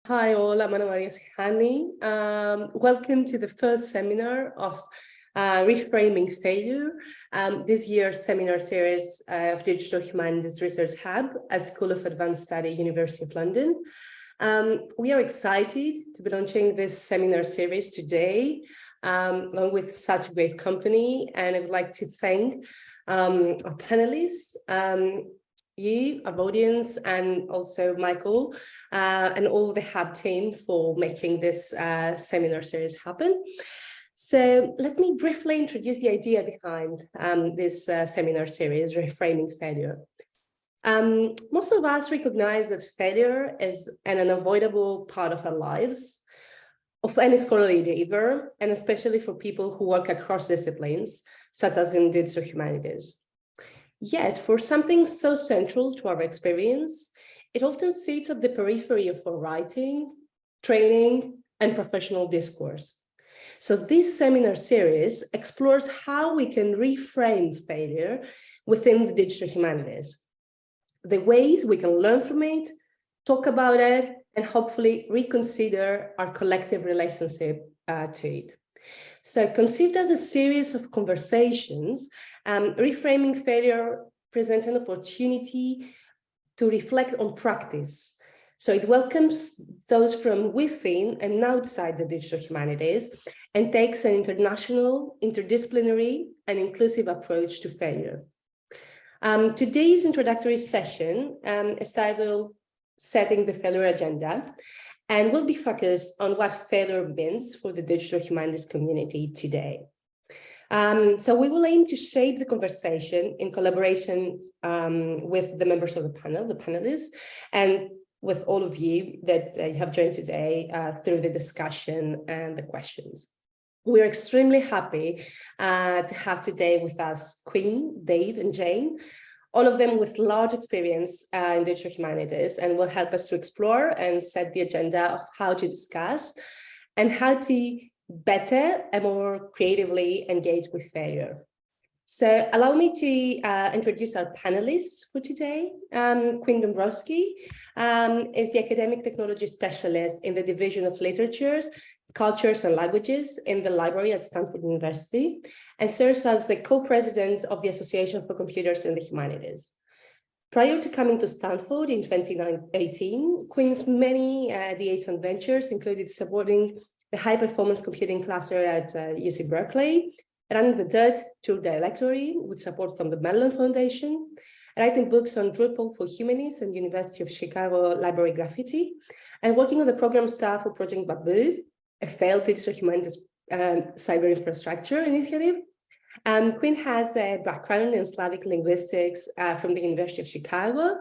Hi all, I'm Maria Sichani. Welcome to the first seminar of Reframing Failure, this year's seminar series of Digital Humanities Research Hub at School of Advanced Study, University of London. We are excited to be launching this seminar series today, along with such a great company, and I would like to thank our panelists, you, our audience, and also Michael and all the Hub team for making this seminar series happen. So let me briefly introduce the idea behind this seminar series, Reframing Failure. Most of us recognize that failure is an unavoidable part of our lives, of any scholarly endeavor, and especially for people who work across disciplines, such as in digital humanities. Yet, for something so central to our experience, it often sits at the periphery of our writing, training, and professional discourse. So this seminar series explores how we can reframe failure within the digital humanities, the ways we can learn from it, talk about it, and hopefully reconsider our collective relationship to it. So conceived as a series of conversations, reframing failure presents an opportunity to reflect on practice. So it welcomes those from within and outside the digital humanities and takes an international, interdisciplinary, and inclusive approach to failure. Today's introductory session is titled Setting the Failure Agenda, and will be focused on what failure means for the digital humanities community today. So we will aim to shape the conversation in collaboration with the members of the panel, the panelists, and with all of you that you have joined today through the discussion and the questions. We're extremely happy to have today with us Quinn, Dave, and Jane, all of them with large experience in digital humanities, and will help us to explore and set the agenda of how to discuss and how to better and more creatively engage with failure. So allow me to introduce our panelists for today. Quinn Dombrowski is the academic technology specialist in the Division of Literatures, Cultures and Languages in the library at Stanford University, and serves as the co-president of the Association for Computers in the Humanities. Prior to coming to Stanford in 2018, Quinn's many DAs and ventures included supporting the high-performance computing cluster at UC Berkeley, running the DIRT Tour Directory with support from the Mellon Foundation, writing books on Drupal for Humanities and University of Chicago Library Graffiti, and working on the program staff for Project Babu, a failed digital humanities cyber infrastructure initiative. Quinn has a background in Slavic linguistics from the University of Chicago,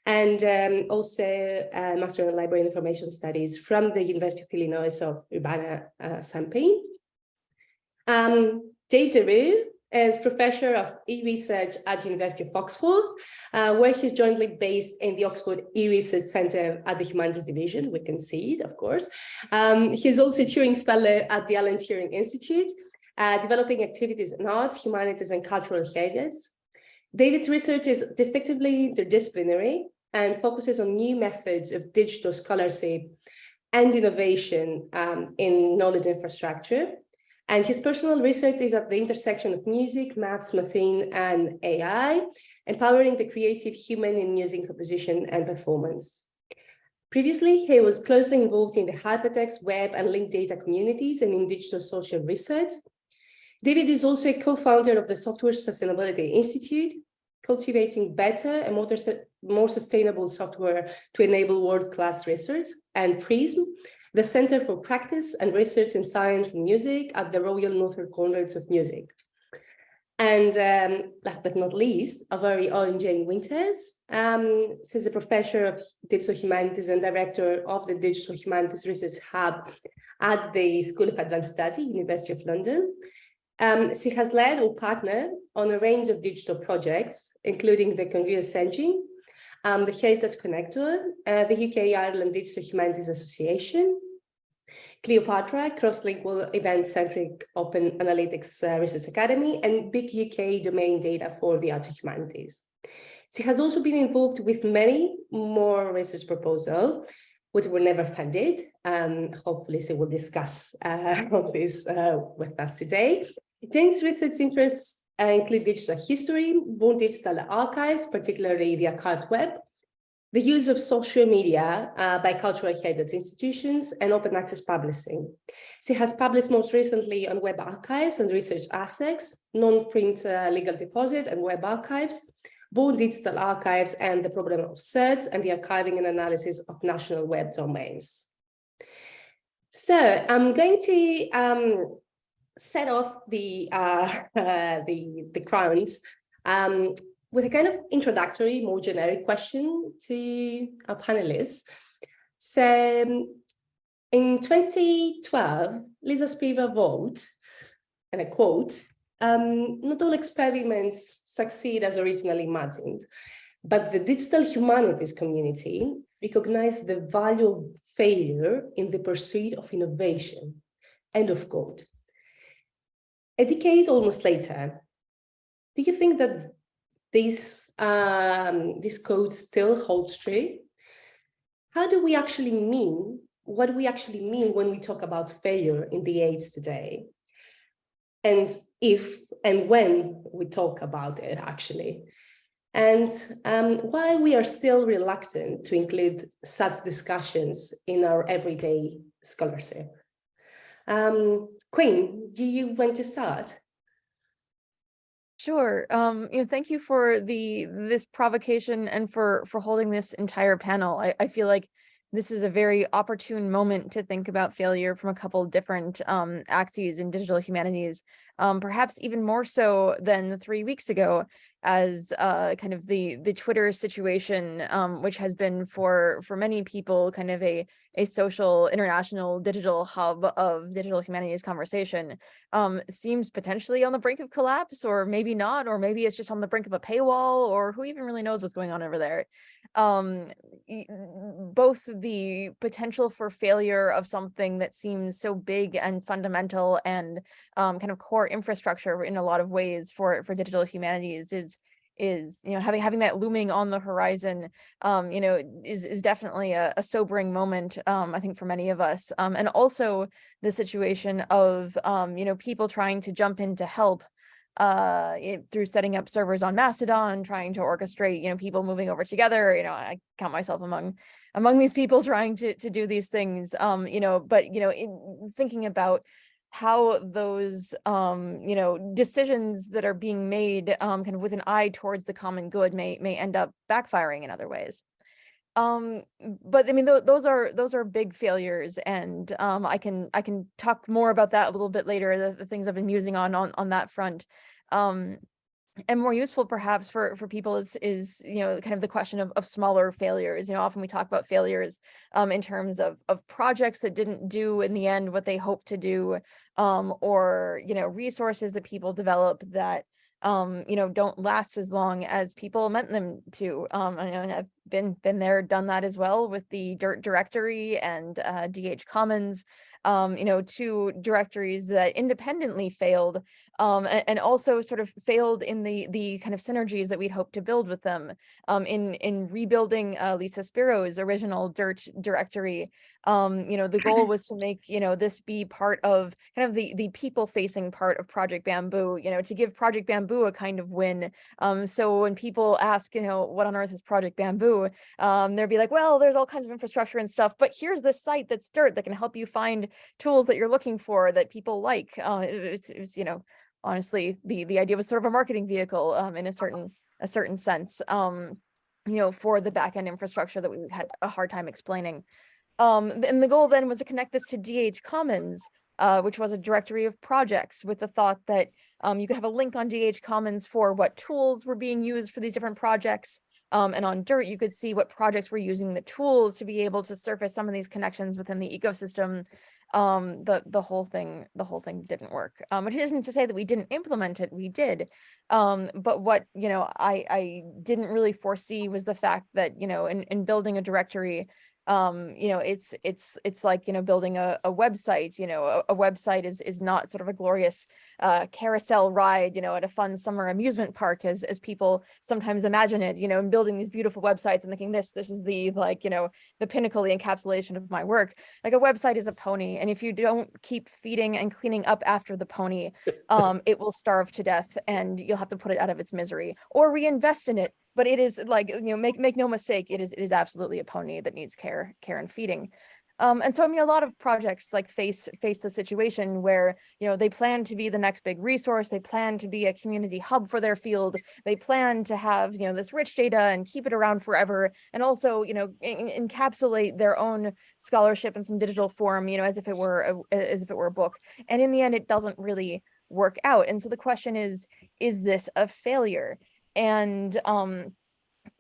and also a Master in Library Information Studies from the University of Illinois of Urbana-Champaign. Dave DeRue is Professor of E-Research at the University of Oxford, where he's jointly based in the Oxford E-Research Centre at the Humanities Division. We can see it, of course. He's also Turing Fellow at the Alan Turing Institute, developing activities in arts, humanities, and cultural areas. David's research is distinctively interdisciplinary and focuses on new methods of digital scholarship and innovation in knowledge infrastructure. And his personal research is at the intersection of music, maths, machine, and AI, empowering the creative human in music composition and performance. Previously, he was closely involved in the hypertext, web, and linked data communities and in digital social research. David is also a co-founder of the Software Sustainability Institute, cultivating better and more sustainable software to enable world-class research, and PRISM, the Center for Practice and Research in Science and Music at the Royal Northern College of Music. And last but not least, our very own Jane Winters. She's a professor of digital humanities and director of the Digital Humanities Research Hub at the School of Advanced Study, University of London. She has led or partnered on a range of digital projects, including the Congruous Engine, the Heritage Connector, the UK-Ireland Digital Humanities Association, Cleopatra, cross-lingual event-centric open analytics research academy, and big UK domain data for the art of humanities. She has also been involved with many more research proposals, which were never funded. Hopefully, she will discuss all this with us today. Jane's research interests include digital history, born digital archives, particularly the archived web, the use of social media by cultural heritage institutions, and open access publishing. She has published most recently on web archives and research assets, non-print legal deposit and web archives, born digital archives, and the problem of search and the archiving and analysis of national web domains. So I'm going to set off the ground with a kind of introductory, more generic question to our panelists. So in 2012, Lisa Spiro wrote, and I quote, "Not all experiments succeed as originally imagined, but the digital humanities community recognized the value of failure in the pursuit of innovation." End of quote. A decade almost later, do you think that this quote still holds true? How do we actually mean, what do we actually mean when we talk about failure in the age today? And if and when we talk about it, actually. And why we are still reluctant to include such discussions in our everyday scholarship. Quinn, do you want to start? Sure. Thank you for this provocation and for holding this entire panel. I feel like this is a very opportune moment to think about failure from a couple different axes in digital humanities, perhaps even more so than 3 weeks ago, as kind of the Twitter situation, which has been for many people kind of a social international digital hub of digital humanities conversation, seems potentially on the brink of collapse, or maybe not, or maybe it's just on the brink of a paywall, or who even really knows what's going on over there. Both the potential for failure of something that seems so big and fundamental and kind of core infrastructure in a lot of ways for digital humanities is having that looming on the horizon, is definitely a sobering moment, I think, for many of us, and also the situation of people trying to jump in to help through setting up servers on Mastodon, trying to orchestrate people moving over together. I count myself among these people trying to do these things, but in thinking about how those decisions that are being made kind of with an eye towards the common good may end up backfiring in other ways. But I mean, those are big failures, and I can talk more about that a little bit later, the things I've been musing on that front. And more useful perhaps for people is kind of the question of smaller failures. Often we talk about failures in terms of projects that didn't do in the end what they hoped to do, or resources that people develop that don't last as long as people meant them to. I've been there, done that as well with the Dirt directory and DH Commons, two directories that independently failed, and also sort of failed in the kind of synergies that we'd hoped to build with them. In rebuilding Lisa Spiro's original Dirt directory, the goal was to make this be part of kind of the people facing part of Project Bamboo, to give Project Bamboo a kind of win. So when people ask, what on earth is Project Bamboo, they'll be like, well, there's all kinds of infrastructure and stuff, but here's this site that's Dirt that can help you find tools that you're looking for that people like. It was honestly, the idea was sort of a marketing vehicle, in a certain sense, for the backend infrastructure that we had a hard time explaining. And the goal then was to connect this to DH Commons, which was a directory of projects, with the thought that you could have a link on DH Commons for what tools were being used for these different projects. And on Dirt, you could see what projects were using the tools to be able to surface some of these connections within the ecosystem. The whole thing didn't work, which isn't to say that we didn't implement it, we did. But what I didn't really foresee was the fact that in building a directory, it's like building a website. A website is not sort of a glorious carousel ride, at a fun summer amusement park, as people sometimes imagine it, and building these beautiful websites and thinking this is the the pinnacle, the encapsulation of my work. Like, a website is a pony, and if you don't keep feeding and cleaning up after the pony, it will starve to death, and you'll have to put it out of its misery or reinvest in it. But it is make no mistake, it is absolutely a pony that needs care and feeding. And so, I mean, a lot of projects face the situation where, they plan to be the next big resource. They plan to be a community hub for their field. They plan to have, this rich data and keep it around forever. And also, encapsulate their own scholarship in some digital form, as if it were a book. And in the end, it doesn't really work out. And so the question is this a failure? And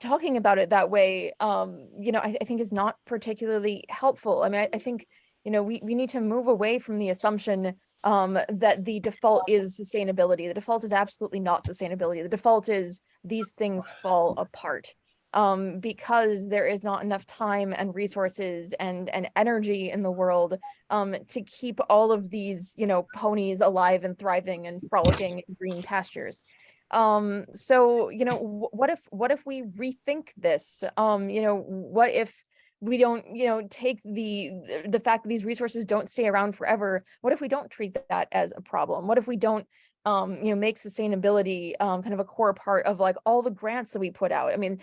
talking about it that way, I think is not particularly helpful. I mean, I think, we need to move away from the assumption that the default is sustainability. The default is absolutely not sustainability. The default is these things fall apart because there is not enough time and resources and energy in the world to keep all of these, ponies alive and thriving and frolicking in green pastures. So, what if we rethink this? What if we don't, take the fact that these resources don't stay around forever? What if we don't treat that as a problem? What if we don't make sustainability kind of a core part of like all the grants that we put out? I mean,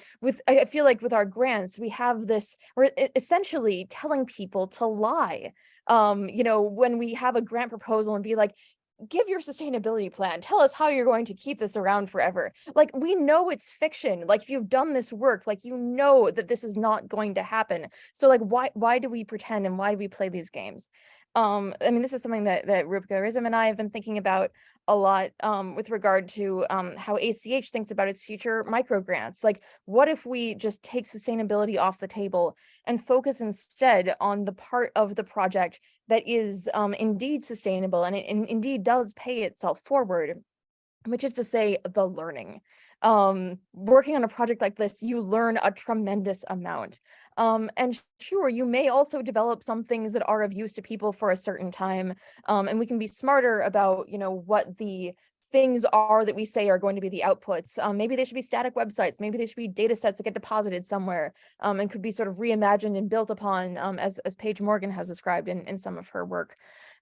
I feel like with our grants, we have this, we're essentially telling people to lie. When we have a grant proposal and be like, give your sustainability plan, tell us how you're going to keep this around forever. Like, we know it's fiction. Like, if you've done this work, like, that this is not going to happen. So like, why do we pretend, and why do we play these games? I mean, this is something that Rupika Rizm and I have been thinking about a lot with regard to how ACH thinks about its future micro grants. Like, what if we just take sustainability off the table and focus instead on the part of the project that is indeed sustainable and it indeed does pay itself forward, which is to say, the learning. Working on a project like this, you learn a tremendous amount. And sure, you may also develop some things that are of use to people for a certain time. And we can be smarter about, what the things are that we say are going to be the outputs. Maybe they should be static websites. Maybe they should be data sets that get deposited somewhere and could be sort of reimagined and built upon, as Paige Morgan has described in some of her work.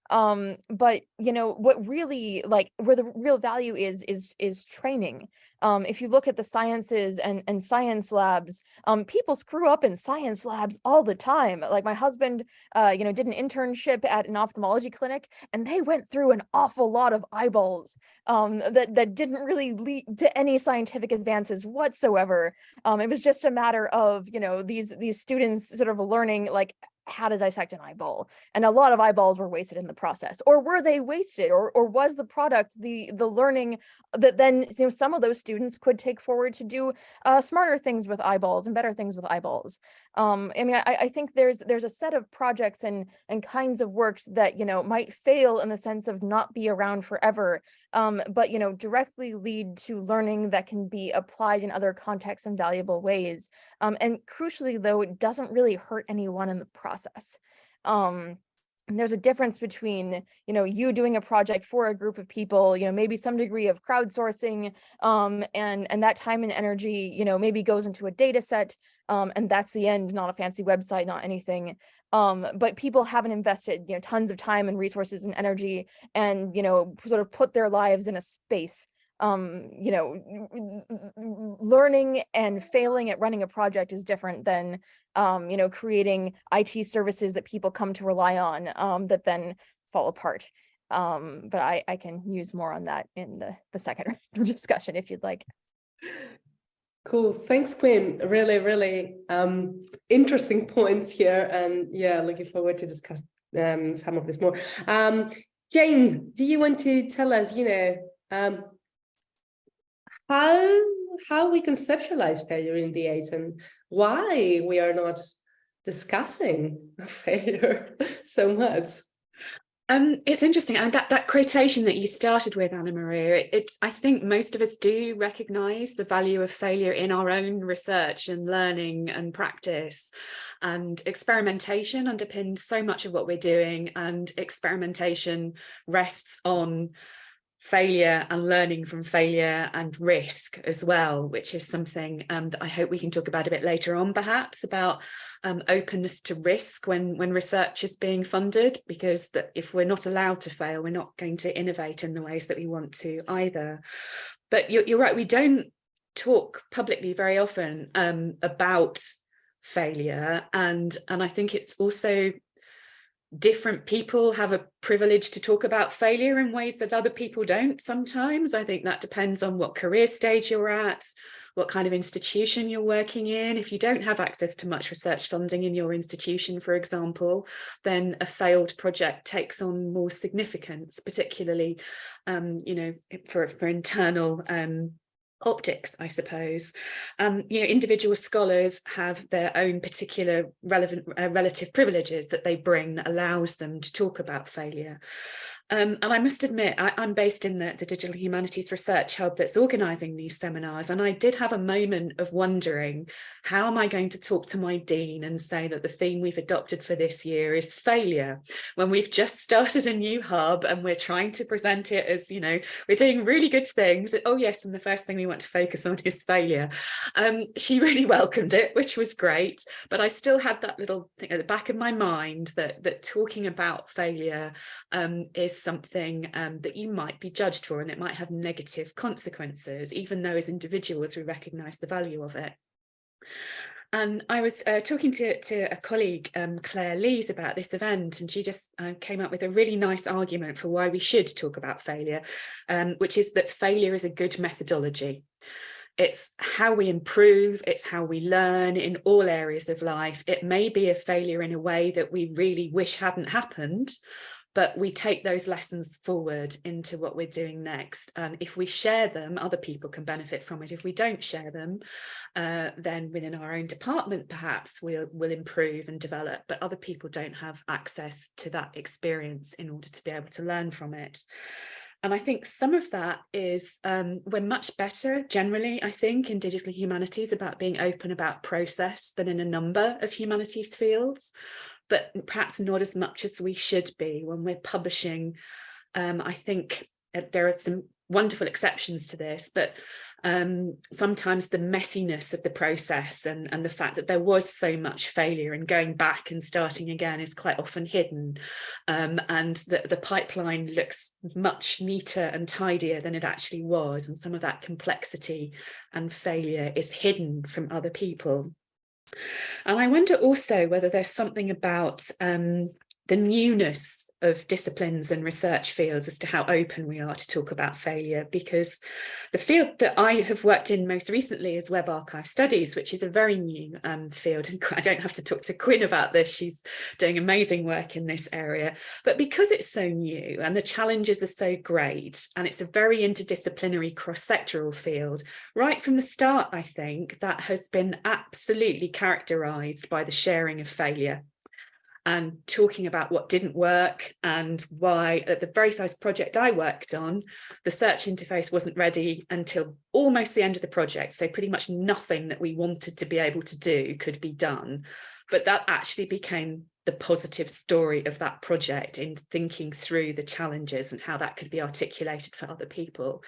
But what really, like, where the real value is training. If you look at the sciences and science labs, people screw up in science labs all the time. Like, my husband did an internship at an ophthalmology clinic, and they went through an awful lot of eyeballs that didn't really lead to any scientific advances whatsoever. It was just a matter of these students sort of learning, like, how to dissect an eyeball, and a lot of eyeballs were wasted in the process. Or were they wasted, or was the product the learning that then some of those students could take forward to do smarter things with eyeballs and better things with eyeballs? I mean, I think there's a set of projects and kinds of works that might fail in the sense of not be around forever, but directly lead to learning that can be applied in other contexts in valuable ways. And crucially, though, it doesn't really hurt anyone in the process. And there's a difference between, you doing a project for a group of people, maybe some degree of crowdsourcing, and that time and energy, maybe goes into a data set, and that's the end, not a fancy website, not anything. But people haven't invested, tons of time and resources and energy and, sort of put their lives in a space. Learning and failing at running a project is different than, creating IT services that people come to rely on, that then fall apart. But I can use more on that in the second discussion if you'd like. Cool. Thanks, Quinn. Really, really interesting points here. And yeah, looking forward to discuss some of this more. Jane, do you want to tell us, how we conceptualize failure in the AIDS and why we are not discussing failure so much? It's interesting, and that quotation that you started with, Anna Maria, I think most of us do recognise the value of failure in our own research and learning and practice, and experimentation underpins so much of what we're doing, and experimentation rests on failure and learning from failure and risk as well, which is something that I hope we can talk about a bit later on, perhaps, about openness to risk when research is being funded, because if we're not allowed to fail, we're not going to innovate in the ways that we want to either. But you're right, we don't talk publicly very often about failure, and I think it's also different people have a privilege to talk about failure in ways that other people don't sometimes. I think that depends on what career stage you're at, what kind of institution you're working in. If you don't have access to much research funding in your institution, for example, then a failed project takes on more significance, particularly for internal optics, I suppose. Individual scholars have their own particular relative privileges that they bring that allows them to talk about failure. And I must admit, I'm based in the Digital Humanities Research Hub that's organising these seminars, and I did have a moment of wondering, how am I going to talk to my dean and say that the theme we've adopted for this year is failure, when we've just started a new hub and we're trying to present it as, we're doing really good things. Oh yes, and the first thing we want to focus on is failure. She really welcomed it, which was great, but I still had that little thing at the back of my mind that talking about failure is something that you might be judged for, and it might have negative consequences, even though as individuals we recognise the value of it. And I was talking to a colleague, Claire Lees, about this event, and she just came up with a really nice argument for why we should talk about failure, which is that failure is a good methodology. It's how we improve, it's how we learn in all areas of life. It may be a failure in a way that we really wish hadn't happened, but we take those lessons forward into what we're doing next. If we share them, other people can benefit from it. If we don't share them, then within our own department, perhaps we'll improve and develop, but other people don't have access to that experience in order to be able to learn from it. And I think some of that is, we're much better generally, I think, in digital humanities about being open about process than in a number of humanities fields, but perhaps not as much as we should be when we're publishing. I think there are some wonderful exceptions to this, but sometimes the messiness of the process and the fact that there was so much failure and going back and starting again is quite often hidden, and the pipeline looks much neater and tidier than it actually was, and some of that complexity and failure is hidden from other people. And I wonder also whether there's something about the newness of disciplines and research fields as to how open we are to talk about failure, because the field that I have worked in most recently is Web Archive Studies, which is a very new field. And I don't have to talk to Quinn about this. She's doing amazing work in this area. But because it's so new and the challenges are so great, and it's a very interdisciplinary cross-sectoral field, right from the start, I think that has been absolutely characterised by the sharing of failure and talking about what didn't work and why. At the very first project I worked on, the search interface wasn't ready until almost the end of the project. So pretty much nothing that we wanted to be able to do could be done. But that actually became the positive story of that project, in thinking through the challenges and how that could be articulated for other people.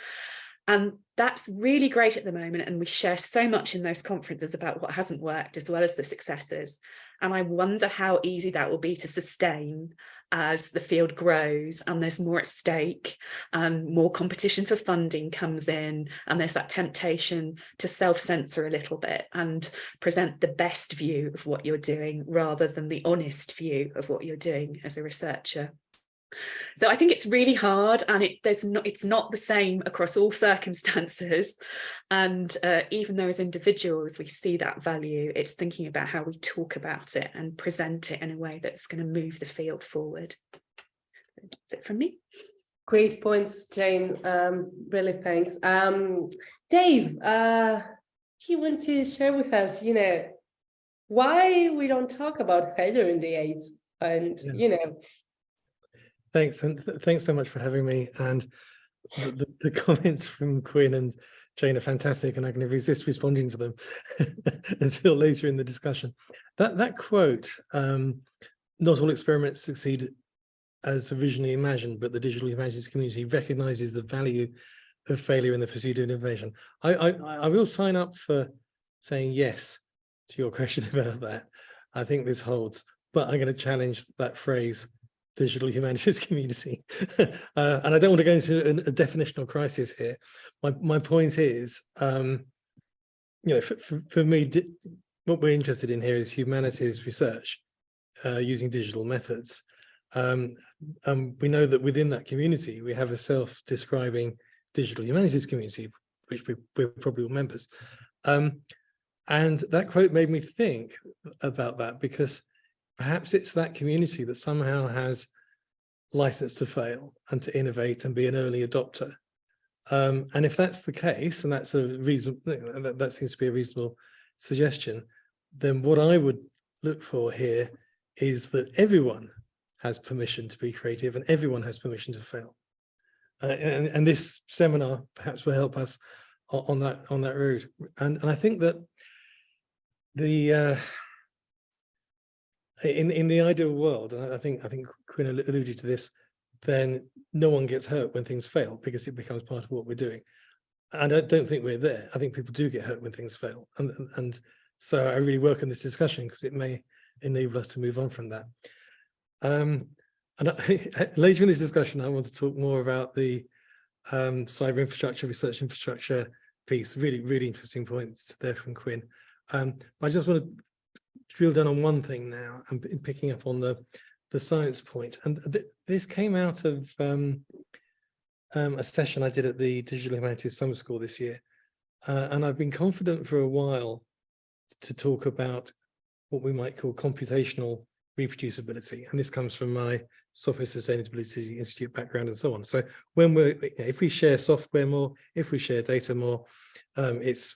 And that's really great at the moment. And we share so much in those conferences about what hasn't worked as well as the successes. And I wonder how easy that will be to sustain as the field grows and there's more at stake and more competition for funding comes in, and there's that temptation to self-censor a little bit and present the best view of what you're doing rather than the honest view of what you're doing as a researcher. So I think it's really hard, and it's not the same across all circumstances. And even though as individuals we see that value, it's thinking about how we talk about it and present it in a way that's going to move the field forward. That's it from me. Great points, Jane. Really thanks. Dave, do you want to share with us, why we don't talk about failure in the AIDS? And, Thanks, and thanks so much for having me. And the comments from Quinn and Jane are fantastic, and I'm going to resist responding to them until later in the discussion. That quote, "Not all experiments succeed as originally imagined, but the digital humanities community recognizes the value of failure in the pursuit of innovation. I will sign up for saying yes to your question about that. I think this holds, but I'm going to challenge that phrase, digital humanities community. And I don't want to go into a definitional crisis here. My point is, for me, what we're interested in here is humanities research using digital methods. We know that within that community, we have a self-describing digital humanities community, which we're probably all members. And that quote made me think about that, because perhaps it's that community that somehow has license to fail and to innovate and be an early adopter. And if that's the case, and that's a reason, that seems to be a reasonable suggestion, then what I would look for here is that everyone has permission to be creative and everyone has permission to fail. And this seminar perhaps will help us on that route. And I think that the in the ideal world, and I think Quinn alluded to this, then no one gets hurt when things fail because it becomes part of what we're doing. And I don't think we're there. I think people do get hurt when things fail. And so I really welcome this discussion because it may enable us to move on from that. And later in this discussion, I want to talk more about the cyber infrastructure, research infrastructure piece. Really interesting points there from Quinn. But I just want to drill down on one thing now, and picking up on the science point. And this came out of a session I did at the Digital Humanities Summer School this year. And I've been confident for a while to talk about what we might call computational reproducibility. And this comes from my Software Sustainability Institute background and so on. So when if we share software more, if we share data more, it's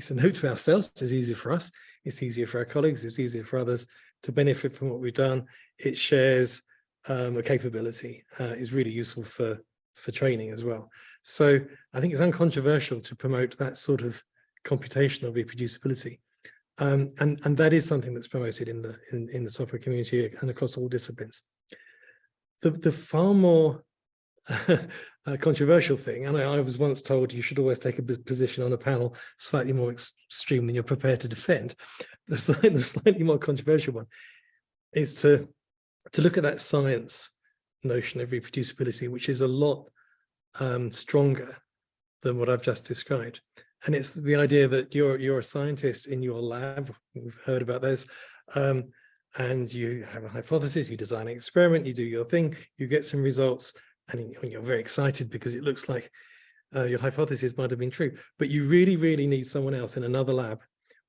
a note to ourselves. It's easier for us. It's easier for our colleagues. It's easier for others to benefit from what we've done. It shares a capability. Is really useful for training as well. So I think it's uncontroversial to promote that sort of computational reproducibility. And that is something that's promoted in the software community and across all disciplines. The far more controversial thing, and I was once told you should always take a position on a panel slightly more extreme than you're prepared to defend. The slightly more controversial one is to look at that science notion of reproducibility, which is a lot stronger than what I've just described. And it's the idea that you're a scientist in your lab. We've heard about those. And you have a hypothesis, you design an experiment, you do your thing, you get some results, and you're very excited because it looks like your hypothesis might have been true. But you really need someone else in another lab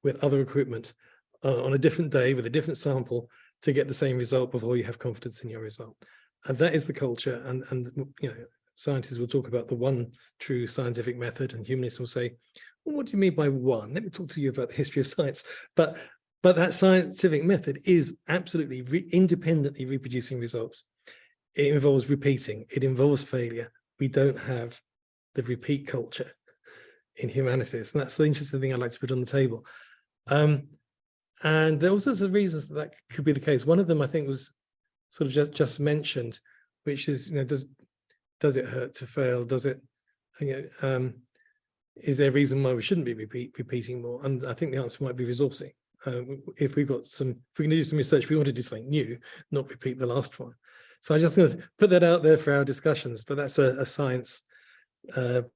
with other equipment on a different day with a different sample to get the same result before you have confidence in your result. And that is the culture. And scientists will talk about the one true scientific method, and humanists will say, well, what do you mean by one? Let me talk to you about the history of science. But that scientific method is absolutely independently reproducing results. It involves repeating. It involves failure. We don't have the repeat culture in humanities. And that's the interesting thing I'd like to put on the table. And there are all sorts of reasons that could be the case. One of them, I think, was sort of just mentioned, which is, does it hurt to fail? Does it, is there a reason why we shouldn't be repeating more? And I think the answer might be resourcing. If we can do some research, we want to do something new, not repeat the last one. So I just going to put that out there for our discussions, but that's a science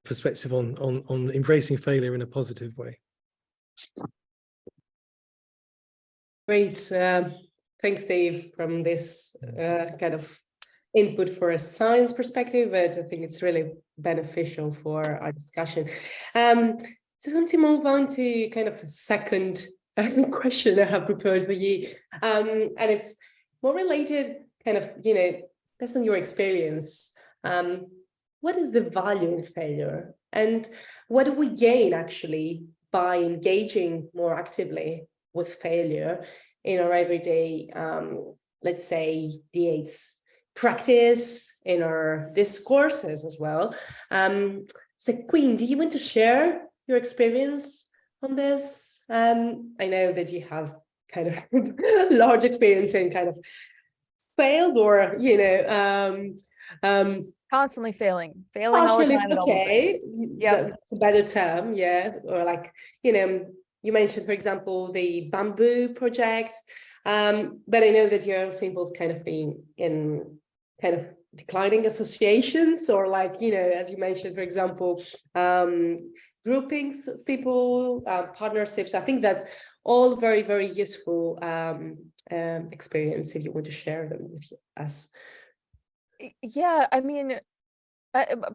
perspective on embracing failure in a positive way. Great. Thanks, Dave, from this kind of input for a science perspective, but I think it's really beneficial for our discussion. Just want to move on to kind of a second question I have prepared for you. And it's more related kind of, based on your experience, what is the value in failure? And what do we gain actually by engaging more actively with failure in our everyday, let's say, DH practice, in our discourses as well? So Quinn, do you want to share your experience on this? I know that you have kind of large experience in kind of failed, or Constantly failing all the partially time at all the okay. things. Yep. That's a better term, yeah. Or like, you mentioned, for example, the bamboo project, but I know that you're also involved kind of in kind of declining associations, or like, as you mentioned, for example, groupings of people, partnerships. I think that's all very, very useful experience if you want to share them with us. Yeah, I mean,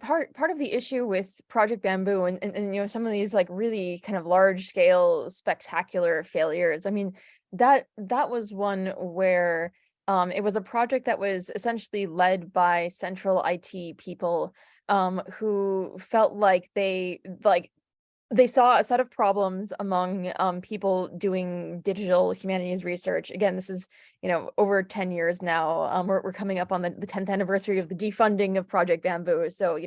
part of the issue with Project Bamboo and some of these like really kind of large scale spectacular failures, I mean, that was one where it was a project that was essentially led by central IT people who felt like they saw a set of problems among people doing digital humanities research. Again, this is, over 10 years now. We're coming up on the 10th anniversary of the defunding of Project Bamboo. So,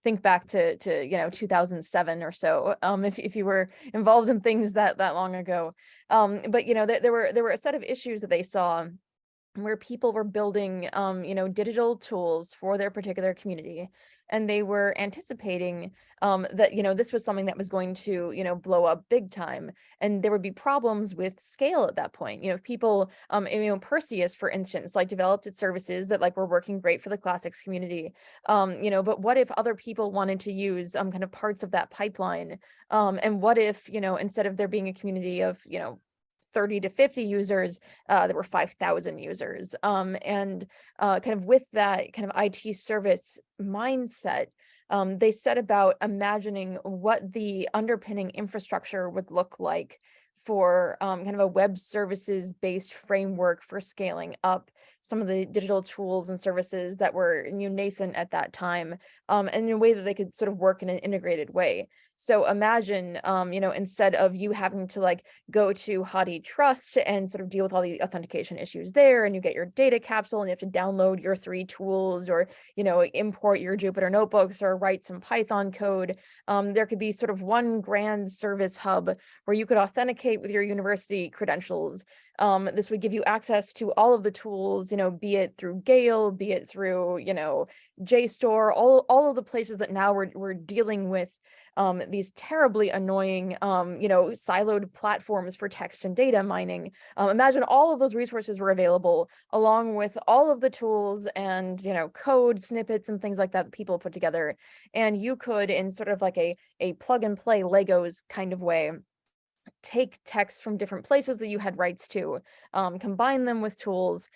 think back to 2007 or so, if you were involved in things that long ago. But, there were a set of issues that they saw where people were building, digital tools for their particular community. And they were anticipating that, this was something that was going to, blow up big time. And there would be problems with scale at that point. People, Perseus, for instance, like developed its services that like were working great for the classics community. But what if other people wanted to use kind of parts of that pipeline? And what if, instead of there being a community of, 30 to 50 users, there were 5,000 users. And kind of with that kind of IT service mindset, they set about imagining what the underpinning infrastructure would look like for kind of a web services based framework for scaling up some of the digital tools and services that were nascent at that time, and in a way that they could sort of work in an integrated way. So imagine, instead of you having to like go to HathiTrust and sort of deal with all the authentication issues there, and you get your data capsule and you have to download your 3 tools, or, import your Jupyter notebooks or write some Python code. There could be sort of one grand service hub where you could authenticate with your university credentials. This would give you access to all of the tools, be it through Gale, be it through, JSTOR, all of the places that now we're dealing with these terribly annoying, siloed platforms for text and data mining. Imagine all of those resources were available along with all of the tools and, code snippets and things like that people put together. And you could, in sort of like a plug and play Legos kind of way, take texts from different places that you had rights to, combine them with tools.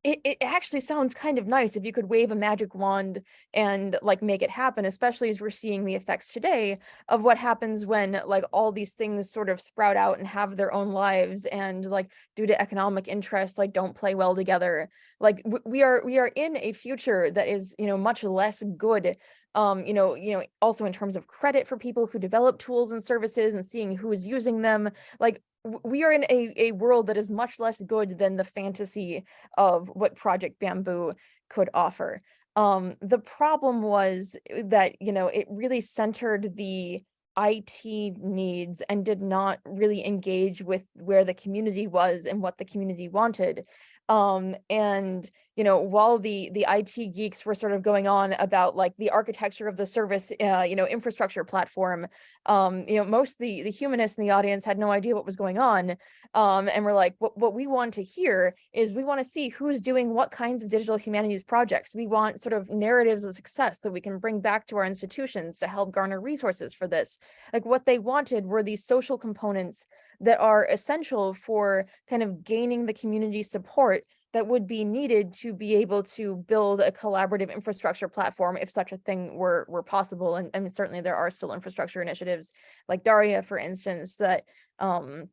It actually sounds kind of nice if you could wave a magic wand and like make it happen, especially as we're seeing the effects today of what happens when like all these things sort of sprout out and have their own lives, and like due to economic interests like don't play well together. Like we are in a future that is much less good, also in terms of credit for people who develop tools and services and seeing who is using them. Like we are in a world that is much less good than the fantasy of what Project Bamboo could offer. The problem was that, it really centered the IT needs and did not really engage with where the community was and what the community wanted. And while the IT geeks were sort of going on about like the architecture of the service, infrastructure platform, most the humanists in the audience had no idea what was going on. And we're like, what we want to hear is we want to see who's doing what kinds of digital humanities projects. We want sort of narratives of success that we can bring back to our institutions to help garner resources for this. Like what they wanted were these social components that are essential for kind of gaining the community support that would be needed to be able to build a collaborative infrastructure platform if such a thing were possible. And certainly there are still infrastructure initiatives like Daria, for instance, that kind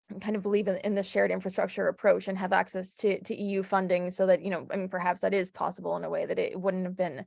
of believe in the shared infrastructure approach and have access to EU funding, so that, perhaps that is possible in a way that it wouldn't have been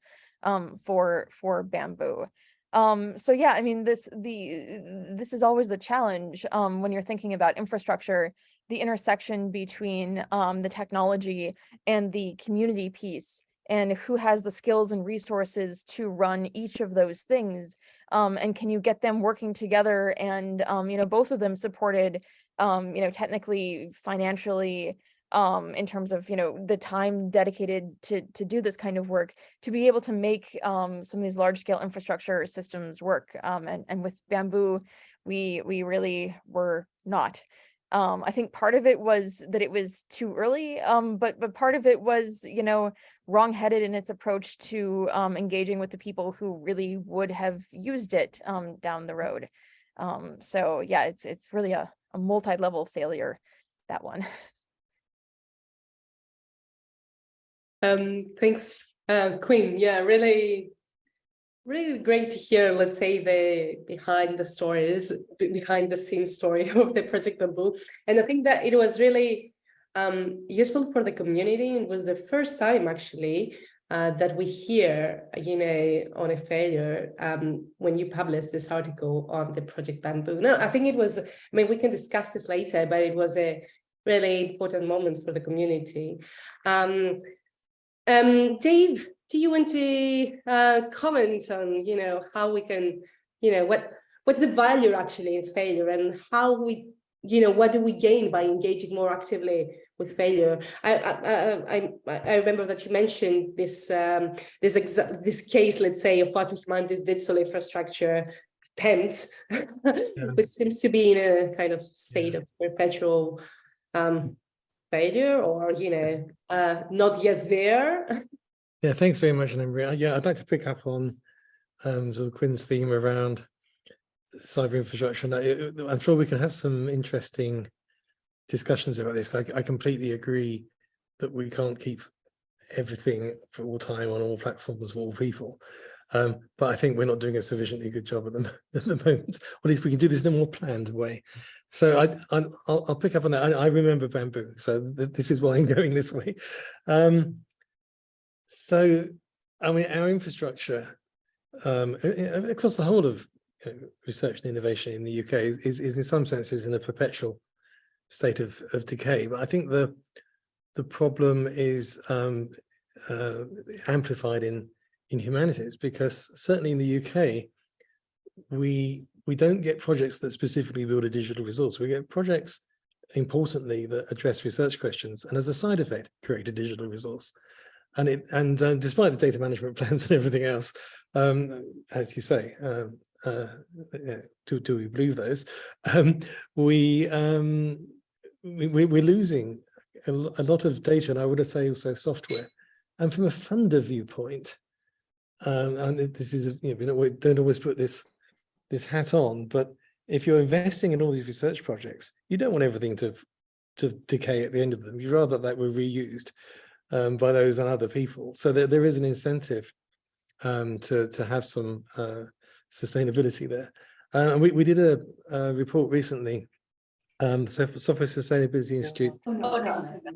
for Bamboo. So yeah, this is always the challenge when you're thinking about infrastructure, the intersection between the technology and the community piece, and who has the skills and resources to run each of those things, and can you get them working together, and both of them supported technically, financially, in terms of, the time dedicated to do this kind of work, to be able to make some of these large scale infrastructure systems work. And with Bamboo, we really were not. I think part of it was that it was too early, but part of it was, wrong-headed in its approach to engaging with the people who really would have used it down the road. So yeah, it's really a multi-level failure, that one. Thanks, Quinn. Yeah, really great to hear, let's say, the behind the scenes story of the Project Bamboo. And I think that it was really useful for the community. It was the first time actually that we hear, on a failure when you published this article on the Project Bamboo. No, I think it was, we can discuss this later, but it was a really important moment for the community. Dave, do you want to comment on, how we can, what's the value actually in failure, and how we, what do we gain by engaging more actively with failure? I remember that you mentioned this this case, let's say, of what humanities digital infrastructure attempt, which seems to be in a kind of state of perpetual failure, or not yet there. Yeah, thanks very much, Anna-Maria. Yeah, I'd like to pick up on sort of Quinn's theme around cyber infrastructure. And I'm sure we can have some interesting discussions about this. I completely agree that we can't keep everything for all time on all platforms for all people. But I think we're not doing a sufficiently good job at the moment. Or at least we can do this in a more planned way. So I'll pick up on that. I remember Bamboo, so this is why I'm going this way. So, our infrastructure across the whole of research and innovation in the UK is in some senses in a perpetual state of decay. But I think the problem is amplified in humanities, because certainly in the UK, we don't get projects that specifically build a digital resource. We get projects, importantly, that address research questions, and as a side effect, create a digital resource. And despite the data management plans and everything else, as you say, do we believe those? We're losing a lot of data, and I would say also software. And from a funder viewpoint, and this is, we don't always put this hat on, but if you're investing in all these research projects, you don't want everything to decay at the end of them. You'd rather that were reused by those and other people. So there is an incentive to have some sustainability there. And we did a report recently, the Software Sustainability Institute,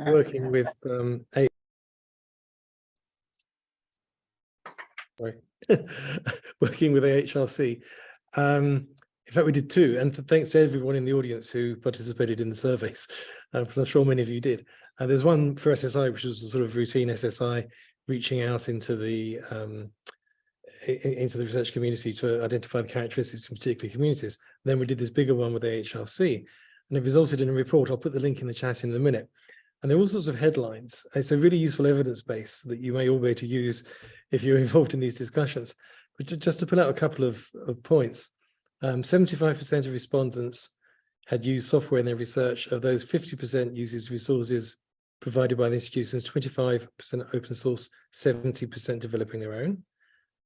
working with working with AHRC. In fact, we did two, and thanks to everyone in the audience who participated in the surveys, because I'm sure many of you did. There's one for SSI, which was a sort of routine SSI, reaching out into the research community to identify the characteristics in particular communities. Then we did this bigger one with AHRC, and it resulted in a report. I'll put the link in the chat in a minute. And there are all sorts of headlines. It's a really useful evidence base that you may all be able to use if you're involved in these discussions. But just to pull out a couple of points, 75% of respondents had used software in their research. Of those, 50% uses resources provided by the institutions, 25% open source, 70% developing their own.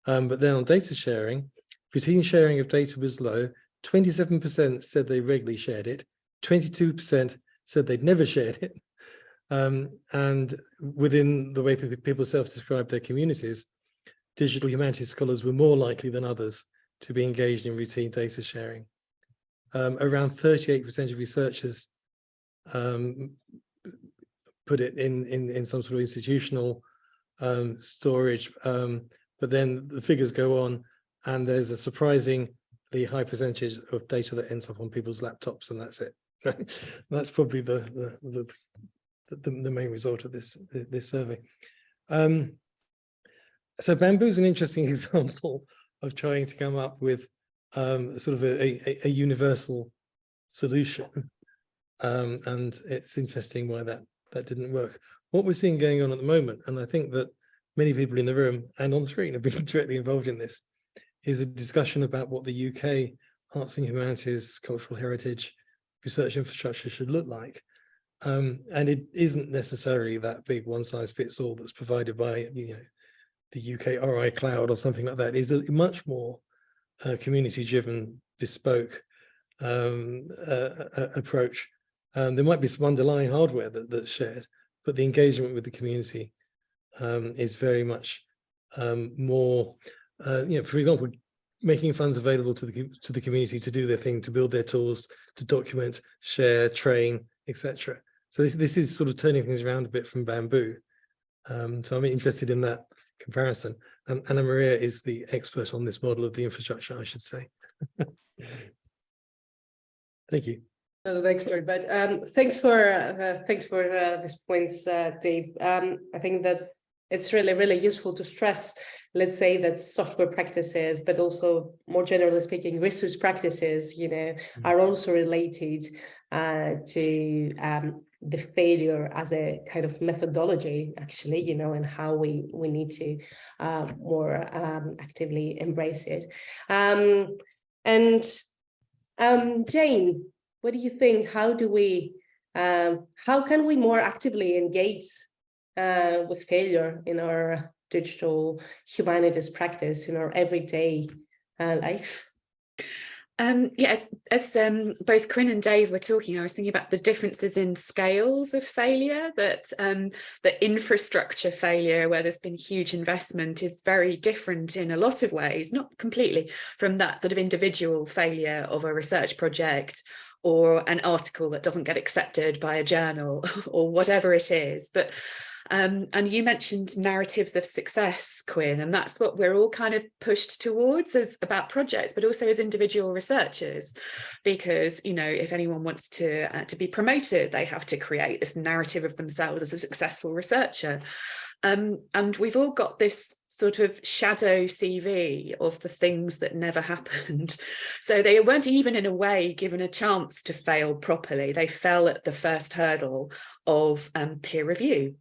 But then on data sharing, routine sharing of data was low. 27% said they regularly shared it. 22% said they'd never shared it. And within the way people self-describe their communities, digital humanities scholars were more likely than others to be engaged in routine data sharing. Around 38% of researchers put it in some sort of institutional storage, but then the figures go on, and there's a surprisingly high percentage of data that ends up on people's laptops, and that's it. Right? That's probably the main result of this survey. So Bamboo is an interesting example of trying to come up with sort of a universal solution, and it's interesting why that didn't work. What we're seeing going on at the moment, and I think that many people in the room and on the screen have been directly involved in this, is a discussion about what the UK arts and humanities, cultural heritage, research infrastructure should look like. And it isn't necessarily that big one-size-fits-all that's provided by the UK RI Cloud or something like that. It's a much more community-driven, bespoke approach. There might be some underlying hardware that's shared, but the engagement with the community is very much more, for example, making funds available to the community to do their thing, to build their tools, to document, share, train, etc. So this is sort of turning things around a bit from bamboo. So I'm interested in that comparison. Anna Maria is the expert on this model of the infrastructure, I should say. Thank you. Not an expert, but thanks for these points, Dave. I think that it's really, really useful to stress, let's say, that software practices, but also more generally speaking, research practices, are also related to the failure as a kind of methodology, actually, and how we need to more actively embrace it. Jane, what do you think? How can we more actively engage with failure in our digital humanities practice, in our everyday life? Yes, as both Quinn and Dave were talking, I was thinking about the differences in scales of failure, that the infrastructure failure, where there's been huge investment, is very different in a lot of ways, not completely, from that sort of individual failure of a research project or an article that doesn't get accepted by a journal or whatever it is. But and you mentioned narratives of success, Quinn, and that's what we're all kind of pushed towards as about projects, but also as individual researchers, because if anyone wants to be promoted, they have to create this narrative of themselves as a successful researcher. And we've all got this sort of shadow CV of the things that never happened. So they weren't even in a way given a chance to fail properly. They fell at the first hurdle of peer review,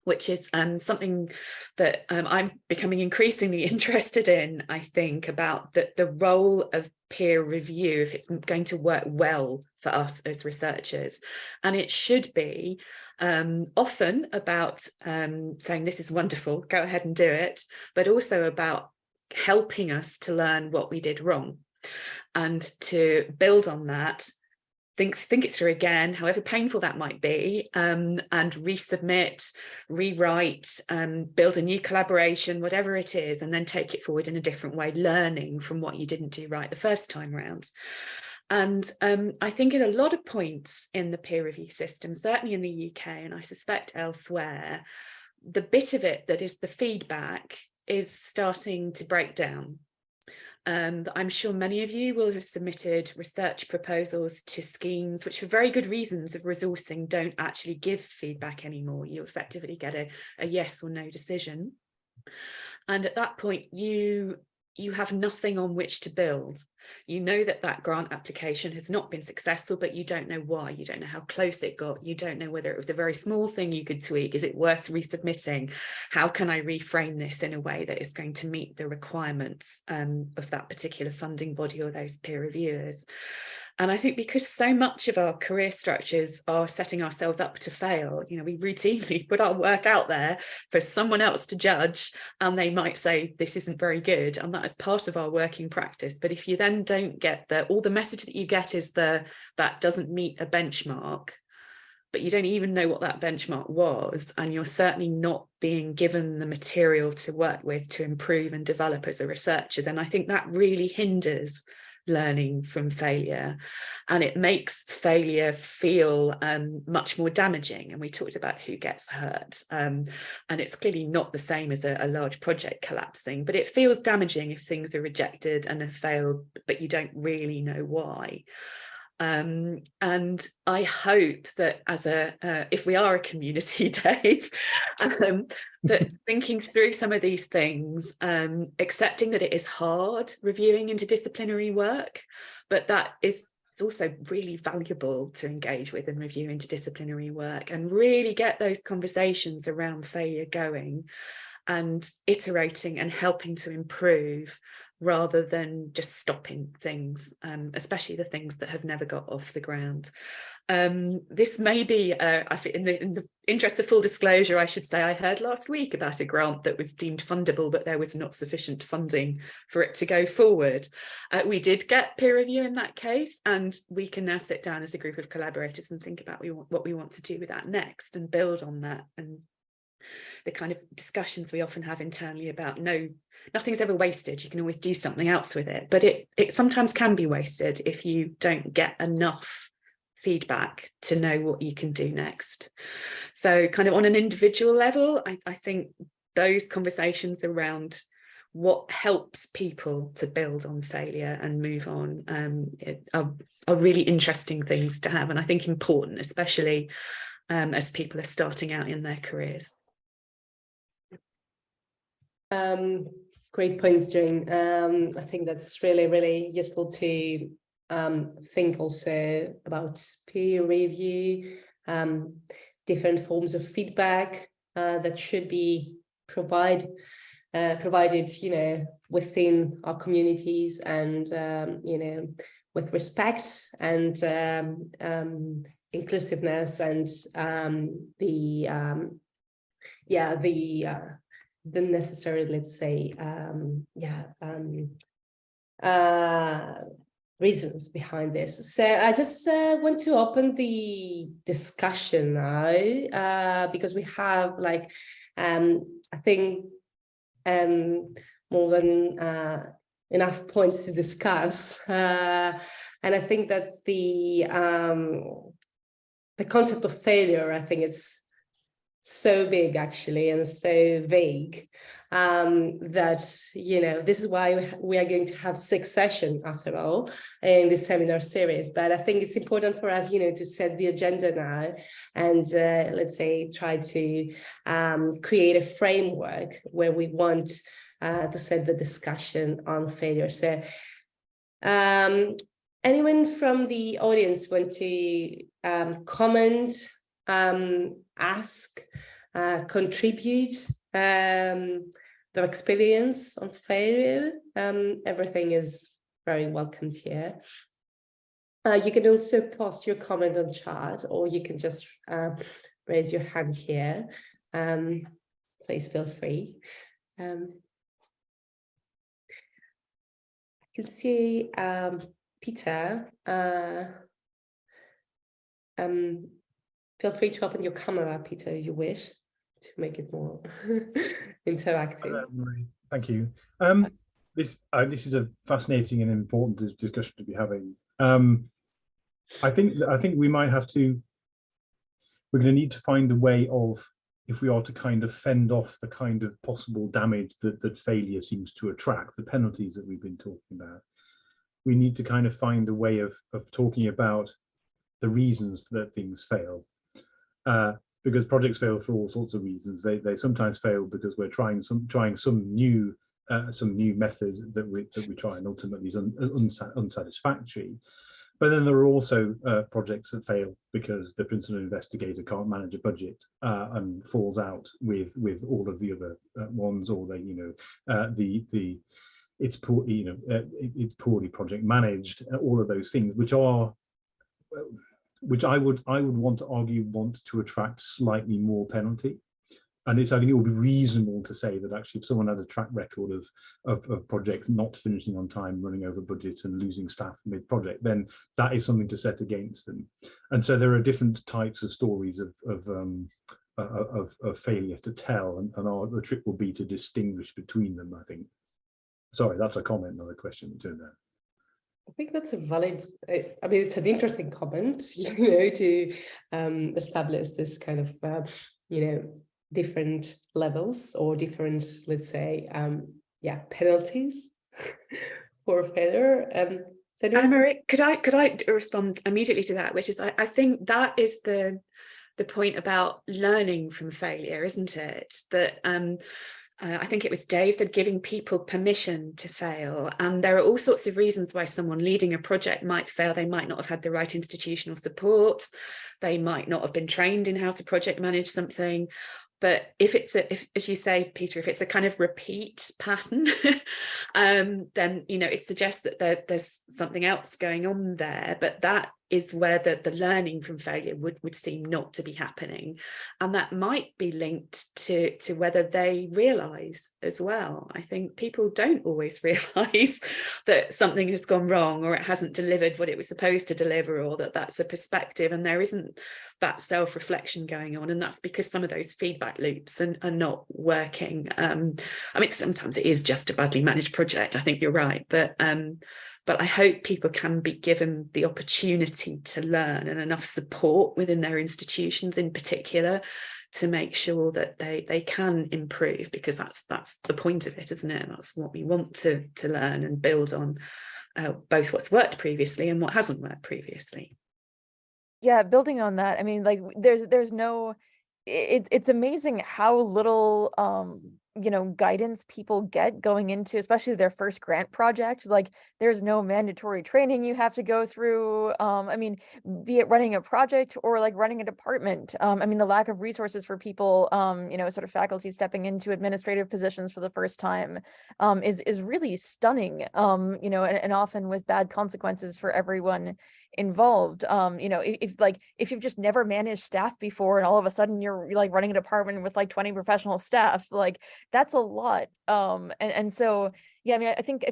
which is something that I'm becoming increasingly interested in, I think, about the role of peer review, if it's going to work well for us as researchers. And it should be often about saying, this is wonderful, go ahead and do it, but also about helping us to learn what we did wrong and to build on that. Think it through again, however painful that might be, and resubmit, rewrite, build a new collaboration, whatever it is, and then take it forward in a different way, learning from what you didn't do right the first time round. And I think at a lot of points in the peer review system, certainly in the UK, and I suspect elsewhere, the bit of it that is the feedback is starting to break down. I'm sure many of you will have submitted research proposals to schemes which, for very good reasons of resourcing, don't actually give feedback anymore. You effectively get a yes or no decision. And at that point, you have nothing on which to build. You know that grant application has not been successful, but you don't know why. You don't know how close it got. You don't know whether it was a very small thing you could tweak. Is it worth resubmitting? How can I reframe this in a way that is going to meet the requirements of that particular funding body or those peer reviewers? And I think because so much of our career structures are setting ourselves up to fail, we routinely put our work out there for someone else to judge, and they might say, this isn't very good. And that is part of our working practice. But if you then don't get all the message that you get is that doesn't meet a benchmark, but you don't even know what that benchmark was, and you're certainly not being given the material to work with to improve and develop as a researcher, then I think that really hinders learning from failure, and it makes failure feel much more damaging. And we talked about who gets hurt, and it's clearly not the same as a large project collapsing, but it feels damaging if things are rejected and have failed, but you don't really know why. And I hope that if we are a community, Dave, that thinking through some of these things, accepting that it is hard reviewing interdisciplinary work, but that is it's also really valuable to engage with and review interdisciplinary work and really get those conversations around failure going and iterating and helping to improve rather than just stopping things, especially the things that have never got off the ground. This may be, I think in the interest of full disclosure, I should say I heard last week about a grant that was deemed fundable, but there was not sufficient funding for it to go forward. We did get peer review in that case, and we can now sit down as a group of collaborators and think about what we want to do with that next and build on that. And the kind of discussions we often have internally about nothing's ever wasted, you can always do something else with it, but it sometimes can be wasted if you don't get enough feedback to know what you can do next. So kind of on an individual level, I think those conversations around what helps people to build on failure and move on are really interesting things to have, and I think important, especially as people are starting out in their careers. Great points, Jane. I think that's really, really useful to think also about peer review, different forms of feedback that should be provided, within our communities and, with respect and inclusiveness and the necessary, let's say, reasons behind this. So I just want to open the discussion now, because we have I think more than enough points to discuss, and I think that the concept of failure, I think it's so big actually and so vague that this is why we are going to have 6 sessions after all in this seminar series. But I think it's important for us to set the agenda now and let's say try to create a framework where we want to set the discussion on failure. So anyone from the audience want to comment, ask, contribute their experience on failure? Everything is very welcomed here. You can also post your comment on chat, or you can just raise your hand here. Please feel free. I can see Peter. Feel free to open your camera, Peter, if you wish, to make it more interactive. Thank you. This is a fascinating and important discussion to be having. I think we might have to. We're going to need to find a way of, if we are to kind of fend off the kind of possible damage that failure seems to attract, the penalties that we've been talking about. We need to kind of find a way of talking about the reasons that things fail. Because projects fail for all sorts of reasons. They sometimes fail because we're trying some new method that we try and ultimately is unsatisfactory. But then there are also projects that fail because the principal investigator can't manage a budget and falls out with all of the other ones, or it's poorly project managed. All of those things, which I would want to argue want to attract slightly more penalty. And I think it would be reasonable to say that actually if someone had a track record of projects not finishing on time, running over budget and losing staff mid-project, then that is something to set against them. And so there are different types of stories of failure to tell, and the trick will be to distinguish between them, I think. Sorry, that's a comment, not a question. I think that's a valid, it's an interesting comment, to establish this kind of, different levels or different, let's say, penalties for failure. Anna-Marie, could I respond immediately to that, which is I think that is the point about learning from failure, isn't it? That I think it was Dave said, giving people permission to fail. And there are all sorts of reasons why someone leading a project might fail. They might not have had the right institutional support. They might not have been trained in how to project manage something. But if it's as you say, Peter, if it's a kind of repeat pattern, then it suggests that there's something else going on there. But that is where the learning from failure would seem not to be happening, and that might be linked to whether they realise as well. I think people don't always realise that something has gone wrong, or it hasn't delivered what it was supposed to deliver, or that's a perspective, and there isn't that self-reflection going on, and that's because some of those feedback loops are not working. I mean, sometimes it is just a badly managed project, I think you're right, but I hope people can be given the opportunity to learn and enough support within their institutions in particular to make sure that they can improve, because that's the point of it, isn't it? That's what we want to learn and build on, both what's worked previously and what hasn't worked previously. Yeah, building on that, I mean, like there's no, it's amazing how little guidance people get going into, especially their first grant project. Like there's no mandatory training you have to go through. I mean, be it running a project or like running a department. I mean, the lack of resources for people, sort of faculty stepping into administrative positions for the first time, is really stunning. And often with bad consequences for everyone involved. If you've just never managed staff before and all of a sudden you're like running a department with like 20 professional staff, like that's a lot. And so yeah, I mean, I think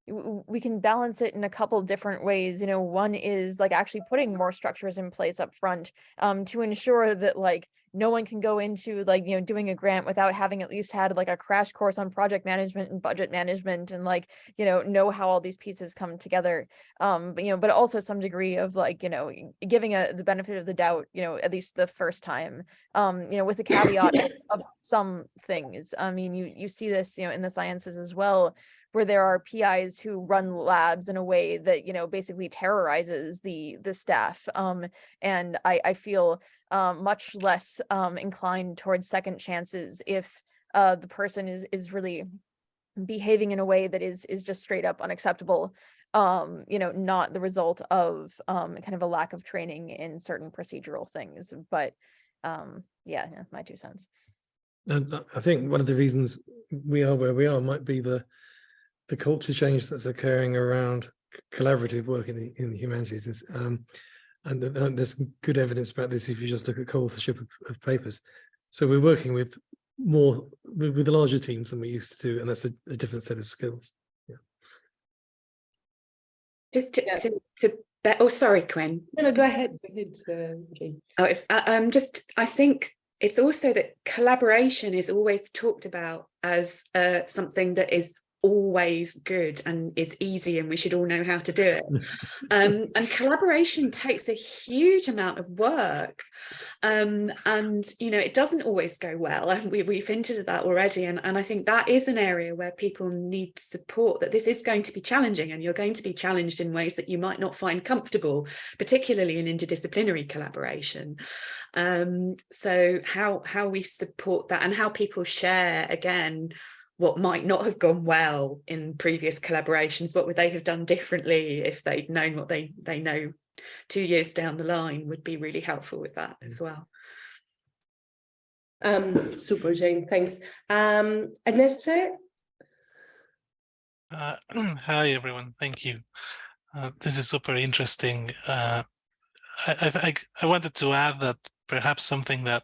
we can balance it in a couple different ways. One is like actually putting more structures in place up front, to ensure that like no one can go into like, doing a grant without having at least had like a crash course on project management and budget management, and like, know how all these pieces come together. But also some degree of like, giving the benefit of the doubt, at least the first time, with the caveat of some things. I mean, you see this, in the sciences as well, where there are PIs who run labs in a way that, basically terrorizes the staff. And I feel much less inclined towards second chances if the person is really behaving in a way that is just straight up unacceptable, not the result of kind of a lack of training in certain procedural things. But yeah, my 2 cents. And I think one of the reasons we are where we are might be the culture change that's occurring around collaborative work in the humanities. And there's good evidence about this if you just look at co-authorship of papers. So we're working with larger teams than we used to do, and that's a different set of skills. Yeah. Just to oh, sorry, Quinn. No, go ahead, Jane. Oh, I think it's also that collaboration is always talked about as something that is always good and is easy and we should all know how to do it. And collaboration takes a huge amount of work. And it doesn't always go well. And we've hinted at that already. And I think that is an area where people need support, that this is going to be challenging, and you're going to be challenged in ways that you might not find comfortable, particularly in interdisciplinary collaboration. So how we support that, and how people share, again, what might not have gone well in previous collaborations, what would they have done differently if they'd known what they know 2 years down the line, would be really helpful with that as well. Super, Jane, thanks. Ernesto? Hi, everyone. Thank you. This is super interesting. I wanted to add that perhaps something that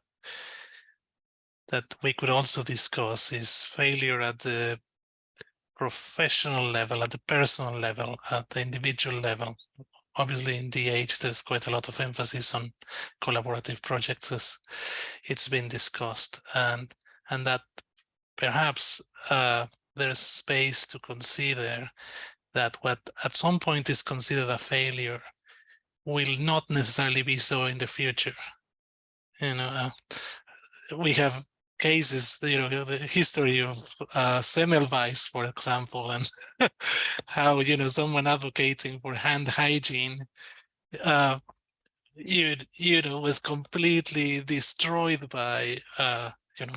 we could also discuss is failure at the professional level, at the personal level, at the individual level. Obviously, in DH, there's quite a lot of emphasis on collaborative projects, as it's been discussed, and that perhaps there's space to consider that what at some point is considered a failure will not necessarily be so in the future. We have cases, the history of Semmelweis, for example, and how, someone advocating for hand hygiene, was completely destroyed by,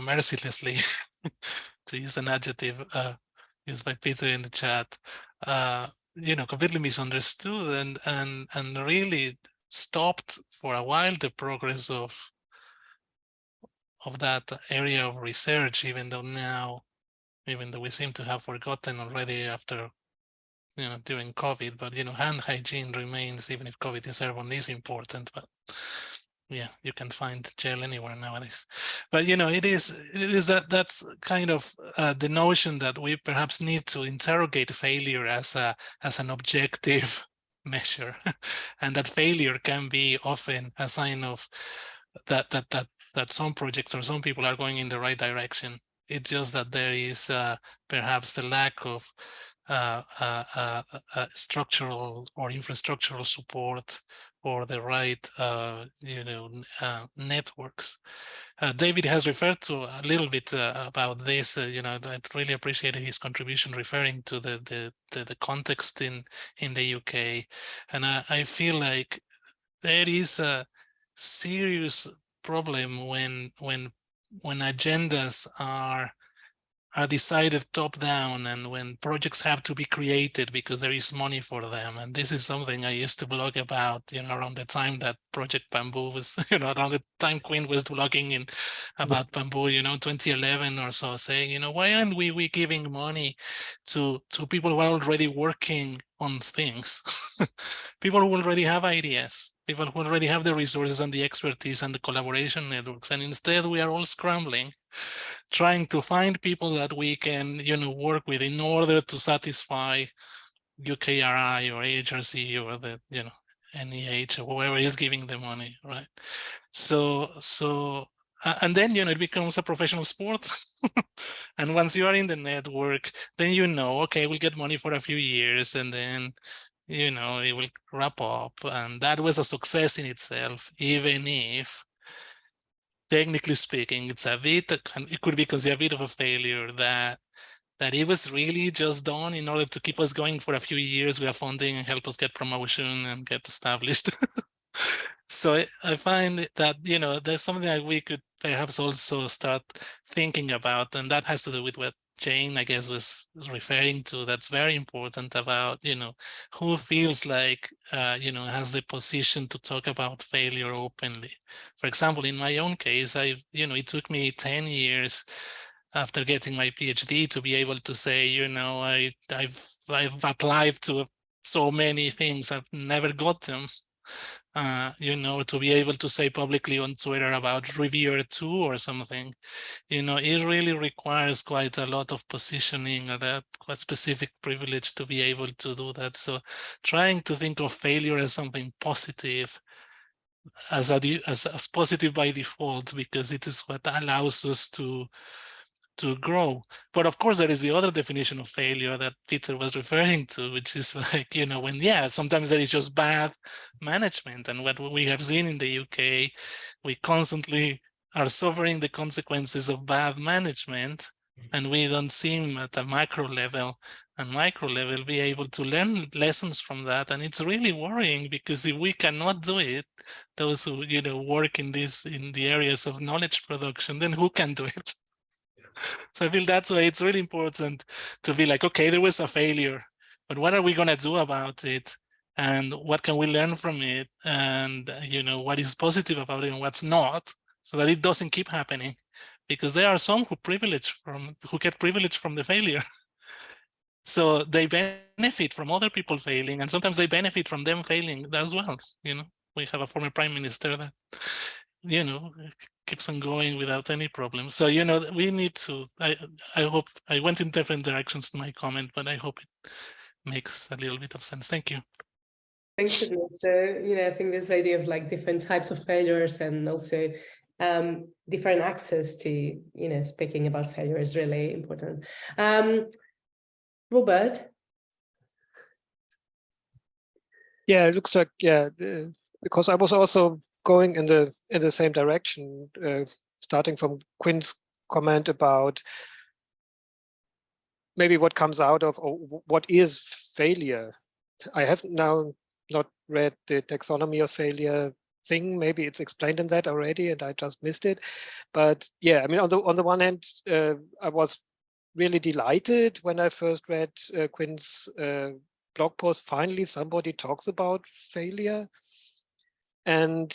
mercilessly to use an adjective used by Peter in the chat, completely misunderstood and really stopped for a while the progress of that area of research, even though we seem to have forgotten already after, during COVID, but, hand hygiene remains, even if COVID is airborne, is important, but yeah, you can find gel anywhere nowadays. But, it is that's kind of the notion that we perhaps need to interrogate failure as an objective measure, and that failure can be often a sign of that some projects or some people are going in the right direction. It's just that there is perhaps the lack of structural or infrastructural support for the right networks. David has referred to a little bit about this. I really appreciated his contribution referring to the context in the UK, and I feel like there is a serious problem when agendas are decided top down, and when projects have to be created because there is money for them. And this is something I used to blog about, around the time that Project Bamboo was, around the time Quinn was blogging about Bamboo, 2011 or so, saying, why aren't we giving money to people who are already working on things? People who already have ideas, people who already have the resources and the expertise and the collaboration networks. And instead we are all scrambling, trying to find people that we can, work with in order to satisfy UKRI or HRC or the, NEH or whoever is giving the money, right? So, and then, it becomes a professional sport. And once you are in the network, then, okay, we'll get money for a few years, and then, it will wrap up. And that was a success in itself, even if, technically speaking, it could be considered a bit of a failure that it was really just done in order to keep us going for a few years with funding and help us get promotion and get established. So I find that, there's something that we could perhaps also start thinking about, and that has to do with what Jane, I guess, was referring to. That's very important about, who feels like, has the position to talk about failure openly. For example, in my own case, it took me 10 years after getting my PhD to be able to say, I've applied to so many things, I've never got them. To be able to say publicly on Twitter about Reviewer 2 or something, it really requires quite a lot of positioning and a quite specific privilege to be able to do that. So trying to think of failure as something positive, as positive by default, because it is what allows us to grow. But of course, there is the other definition of failure that Peter was referring to, which is like, when, sometimes there is just bad management. And what we have seen in the UK, we constantly are suffering the consequences of bad management, and we don't seem at a macro level and micro level be able to learn lessons from that. And it's really worrying, because if we cannot do it, those who, work in the areas of knowledge production, then who can do it? So I feel that's why it's really important to be like, okay, there was a failure, but what are we going to do about it? And what can we learn from it? And, what is positive about it and what's not, so that it doesn't keep happening. Because there are some who get privilege from the failure. So they benefit from other people failing, and sometimes they benefit from them failing as well. We have a former prime minister that, keeps on going without any problem. So, we need to, I hope I went in different directions in my comment, but I hope it makes a little bit of sense. Thank you. Thank you. So, I think this idea of like different types of failures, and also different access to, speaking about failure is really important. Robert? Yeah, it looks like, because I was also going in the same direction, starting from Quinn's comment about maybe what comes out of, or what is failure. I have now not read the taxonomy of failure thing. Maybe it's explained in that already and I just missed it. But yeah, I mean, on the one hand, I was really delighted when I first read Quinn's blog post. Finally, somebody talks about failure. And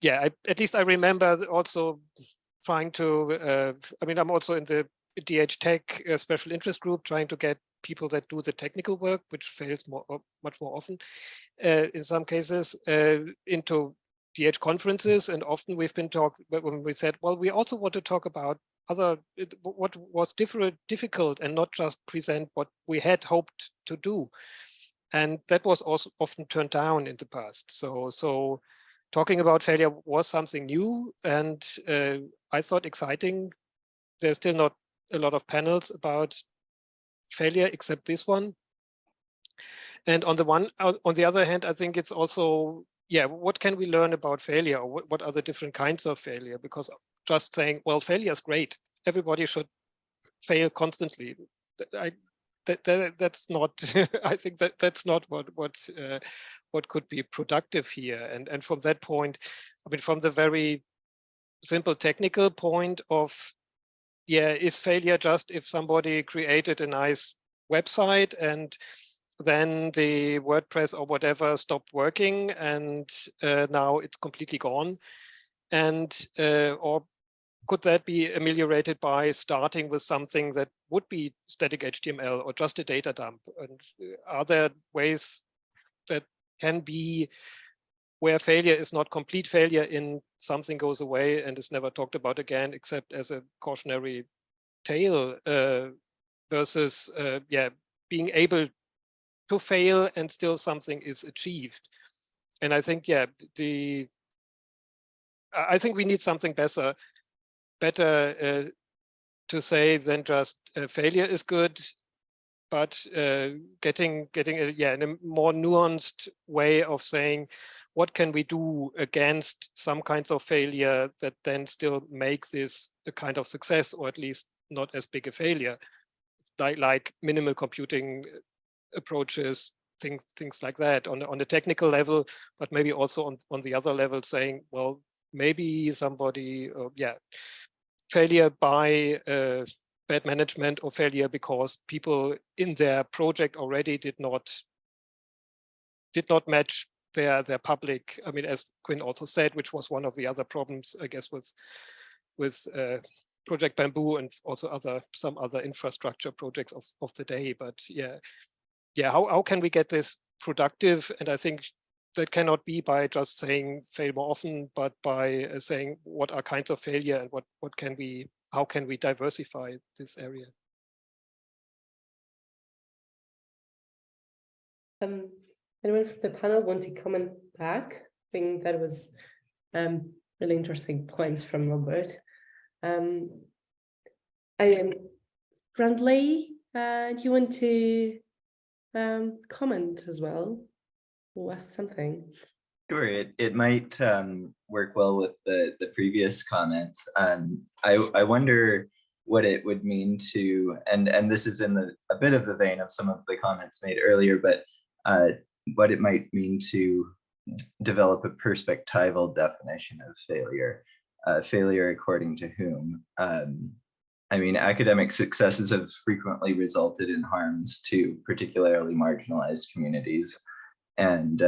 yeah, at least I remember also trying to, I mean, I'm also in the DH Tech special interest group, trying to get people that do the technical work, which fails much more often in some cases, into DH conferences. And often we've been when we said, well, we also want to talk about what was difficult and not just present what we had hoped to do. And that was also often turned down in the past. So talking about failure was something new and I thought exciting. There's still not a lot of panels about failure except this one. And on the other hand, I think it's also, yeah, what can we learn about failure? Or what are the different kinds of failure? Because just saying, well, failure is great. Everybody should fail constantly. That's not, I think that's not what could be productive here. And from that point, I mean, from the very simple technical point of, yeah, is failure just if somebody created a nice website and then the WordPress or whatever stopped working and now it's completely gone? And or could that be ameliorated by starting with something that would be static HTML or just a data dump? And are there ways that can be where failure is not complete failure in something goes away and is never talked about again, except as a cautionary tale, versus yeah, being able to fail and still something is achieved? And I think, yeah, I think we need something better to say than just failure is good, but getting yeah, in a more nuanced way of saying, what can we do against some kinds of failure that then still make this a kind of success, or at least not as big a failure, like minimal computing approaches, things like that on a technical level, but maybe also on the other level, saying, well, maybe somebody, yeah, failure by bad management or failure because people in their project already did not match their public. I mean, as Quinn also said, which was one of the other problems, I guess, with Project Bamboo and also some other infrastructure projects of the day. But yeah, how can we get this productive? And I think that cannot be by just saying fail more often, but by saying what are kinds of failure and how can we diversify this area? Anyone from the panel want to comment back? I think that was really interesting points from Robert. Brandley, do you want to comment as well or ask something? Sure, it might work well with the previous comments. I wonder what it would mean to, and this is in a bit of the vein of some of the comments made earlier, but what it might mean to develop a perspectival definition of failure. Failure according to whom? I mean, academic successes have frequently resulted in harms to particularly marginalized communities, and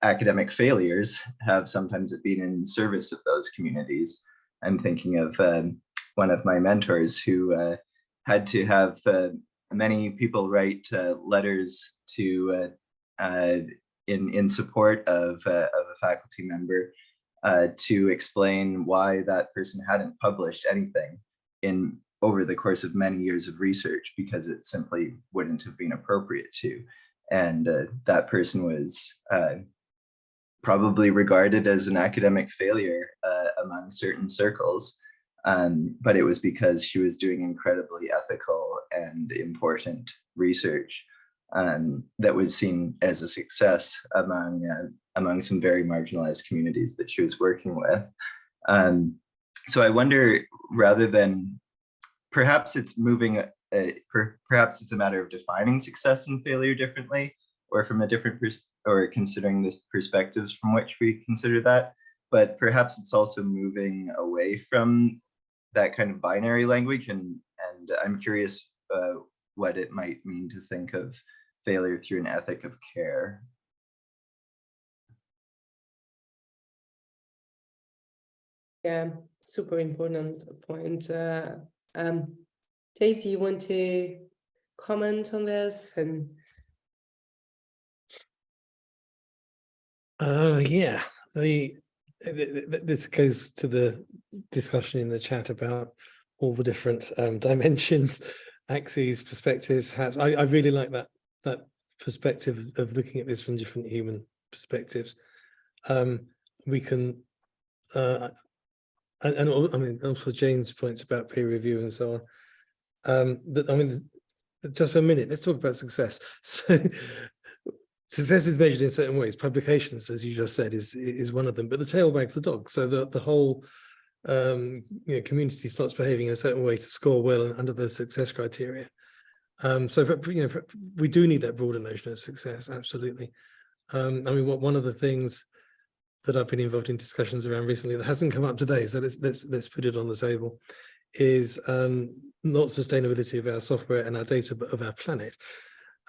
academic failures have sometimes been in service of those communities. I'm thinking of one of my mentors who had to have many people write letters to in support of a faculty member to explain why that person hadn't published anything over the course of many years of research, because it simply wouldn't have been appropriate to. And that person was probably regarded as an academic failure among certain circles, but it was because she was doing incredibly ethical and important research that was seen as a success among some very marginalized communities that she was working with. So I wonder, rather than, perhaps it's moving, perhaps it's a matter of defining success and failure differently, or from a different or considering the perspectives from which we consider that. But perhaps it's also moving away from that kind of binary language, and I'm curious what it might mean to think of failure through an ethic of care. Yeah, super important point. Jay, do you want to comment on this? And yeah, this goes to the discussion in the chat about all the different dimensions, axes, perspectives. I really like that perspective of looking at this from different human perspectives. We can, and I mean, also Jane's points about peer review and so on. I mean, just for a minute, let's talk about success. So success is measured in certain ways. Publications, as you just said, is one of them, but the tail wags the dog. So the whole community starts behaving in a certain way to score well under the success criteria. So we do need that broader notion of success, absolutely. I mean, one of the things that I've been involved in discussions around recently that hasn't come up today, so let's put it on the table, is not sustainability of our software and our data, but of our planet.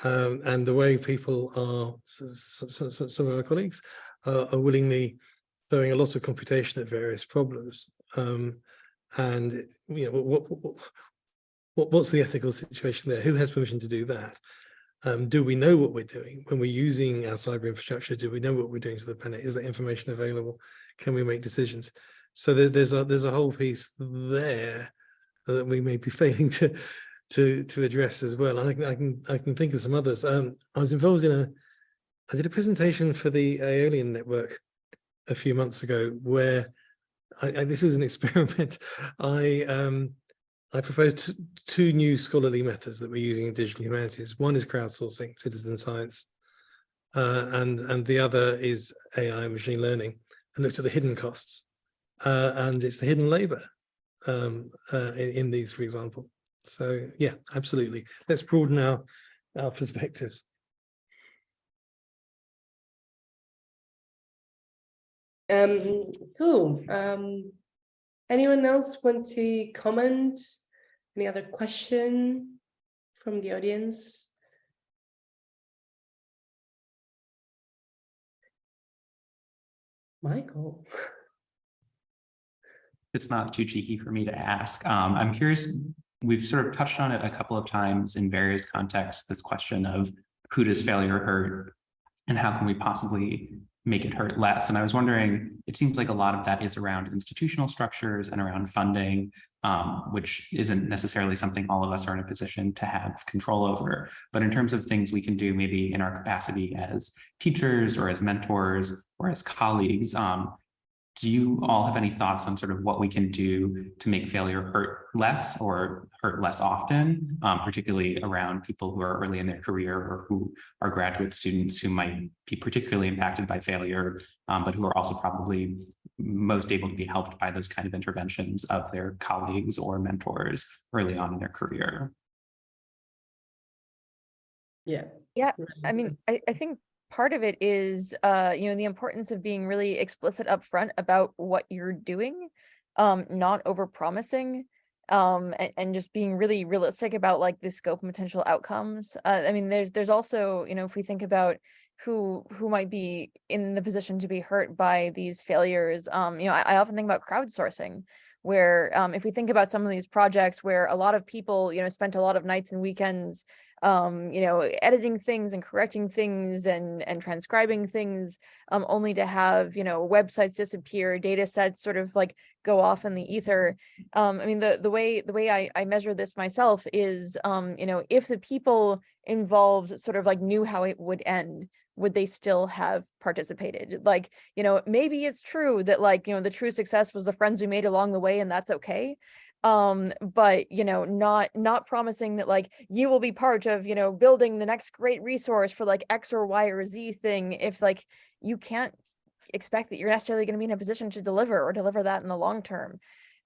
And the way people are, some of our colleagues are willingly throwing a lot of computation at various problems. And what's the ethical situation there? Who has permission to do that? Do we know what we're doing when we're using our cyber infrastructure? Do we know what we're doing to the planet? Is that information available? Can we make decisions? So there's a whole piece there that we may be failing to address as well. And I can think of some others. I was involved in I did a presentation for the Aeolian network a few months ago where this is an experiment. I proposed two new scholarly methods that we're using in digital humanities. One is crowdsourcing, citizen science, and the other is AI and machine learning, and looked at the hidden costs. And it's the hidden labor in these, for example. So yeah, absolutely. Let's broaden our perspectives. Cool. Anyone else want to comment? Any other question from the audience? Michael. It's not too cheeky for me to ask. I'm curious, we've sort of touched on it a couple of times in various contexts, this question of who does failure hurt and how can we possibly make it hurt less? And I was wondering, it seems like a lot of that is around institutional structures and around funding, which isn't necessarily something all of us are in a position to have control over. But in terms of things we can do maybe in our capacity as teachers or as mentors or as colleagues, do you all have any thoughts on sort of what we can do to make failure hurt less or hurt less often, particularly around people who are early in their career or who are graduate students who might be particularly impacted by failure, but who are also probably most able to be helped by those kind of interventions of their colleagues or mentors early on in their career? Yeah. Yeah, I mean, I think part of it is, the importance of being really explicit upfront about what you're doing, not overpromising, and just being really realistic about like the scope and potential outcomes. I mean, there's also, if we think about who might be in the position to be hurt by these failures, I often think about crowdsourcing, where if we think about some of these projects where a lot of people, spent a lot of nights and weekends editing things and correcting things and transcribing things, only to have, websites disappear, data sets sort of like go off in the ether. I mean, the way I measure this myself is, if the people involved sort of like knew how it would end, would they still have participated? Like, maybe it's true that like, the true success was the friends we made along the way, and that's okay. But not promising that like you will be part of building the next great resource for like X or Y or Z thing, if like you can't expect that you're necessarily going to be in a position to deliver that in the long term.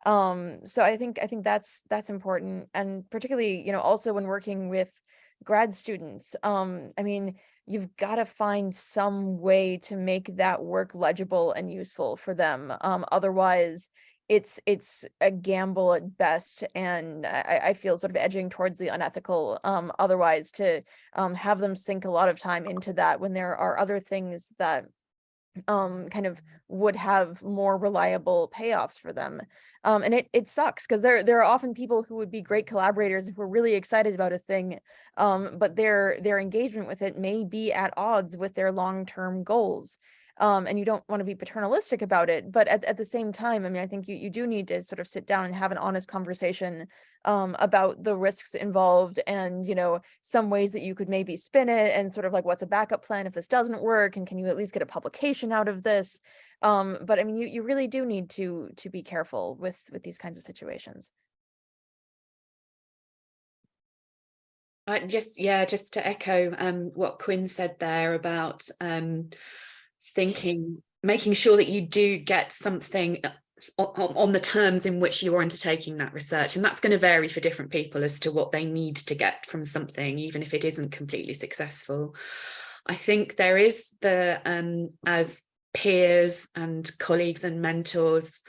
So I think that's important, and particularly also when working with grad students. I mean, you've got to find some way to make that work legible and useful for them. Otherwise, it's a gamble at best, and I feel sort of edging towards the unethical. Otherwise, to have them sink a lot of time into that when there are other things that kind of would have more reliable payoffs for them. And it sucks because there are often people who would be great collaborators who are really excited about a thing, but their engagement with it may be at odds with their long-term goals. And you don't want to be paternalistic about it, but at the same time, I mean, I think you do need to sort of sit down and have an honest conversation about the risks involved, and, you know, some ways that you could maybe spin it, and sort of like, what's a backup plan if this doesn't work, and can you at least get a publication out of this? But I mean, you really do need to be careful with these kinds of situations. Just to echo what Quinn said there about making sure that you do get something on the terms in which you're undertaking that research, and that's going to vary for different people as to what they need to get from something, even if it isn't completely successful. I think there is as peers and colleagues and mentors,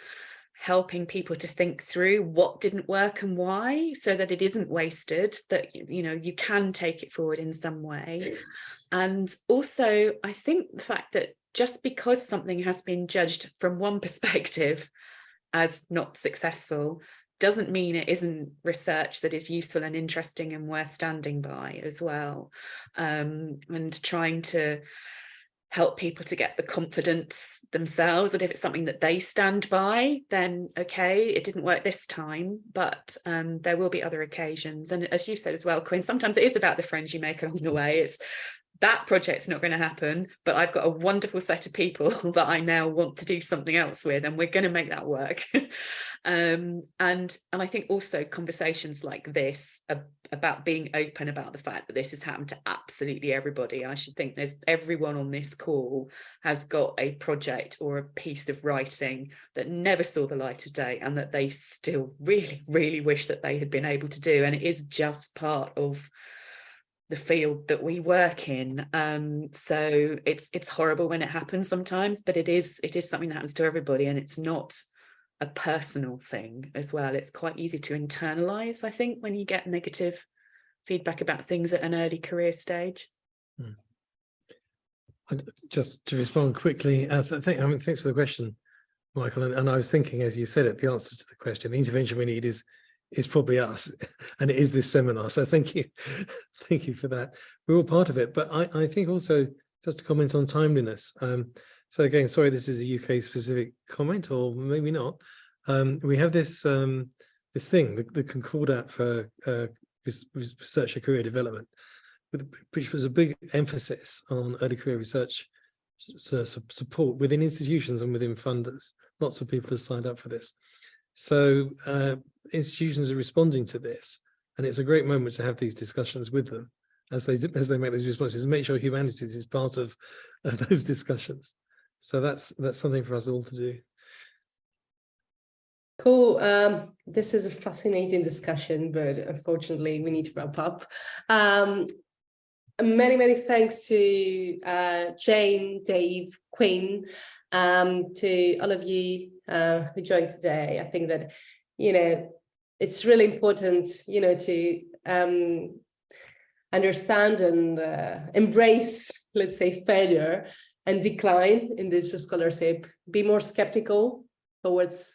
helping people to think through what didn't work and why, so that it isn't wasted, that, you know, you can take it forward in some way. And also, I think the fact that just because something has been judged from one perspective as not successful doesn't mean it isn't research that is useful and interesting and worth standing by as well. And trying to help people to get the confidence themselves that if it's something that they stand by, then okay, it didn't work this time, but there will be other occasions. And as you said as well, Quinn, sometimes it is about the friends you make along the way. It's that project's not going to happen, but I've got a wonderful set of people that I now want to do something else with, and we're going to make that work. And I think also conversations like this about being open about the fact that this has happened to absolutely everybody. I should think everyone on this call has got a project or a piece of writing that never saw the light of day, and that they still really, really wish that they had been able to do. And it is just part of the field that we work in. So it's horrible when it happens sometimes, but it is something that happens to everybody, and it's not a personal thing as well. It's quite easy to internalize, I think, when you get negative feedback about things at an early career stage. Just to respond quickly, thanks for the question, Michael. And I was thinking, as you said it, the answer to the question, the intervention we need is probably us, and it is this seminar. So thank you for that. We're all part of it. But I think also, just to comment on timeliness. So again, sorry, this is a UK specific comment, or maybe not. We have this this thing, the Concordat for research and career development, which was a big emphasis on early career research support within institutions and within funders. Lots of people have signed up for this. So institutions are responding to this, and it's a great moment to have these discussions with them as they make those responses, and make sure humanities is part of those discussions. So that's something for us all to do. Cool. This is a fascinating discussion, but unfortunately we need to wrap up. Many thanks to Jane, Dave, Quinn, to all of you who joined today. I think that, you know, it's really important, you know, to understand and embrace, let's say, failure and decline in digital scholarship. Be more skeptical towards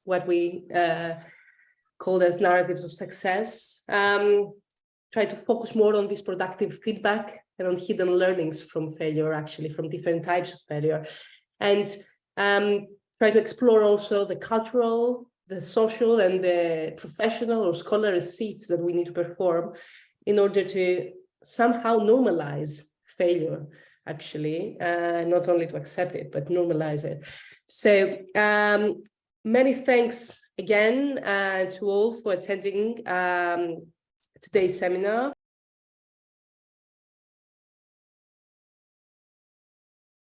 what we call as narratives of success. Try to focus more on this productive feedback and on hidden learnings from failure, actually, from different types of failure. And try to explore also the cultural, the social, and the professional or scholarly shifts that we need to perform in order to somehow normalize failure, actually, not only to accept it, but normalize it. So many thanks again to all for attending today's seminar.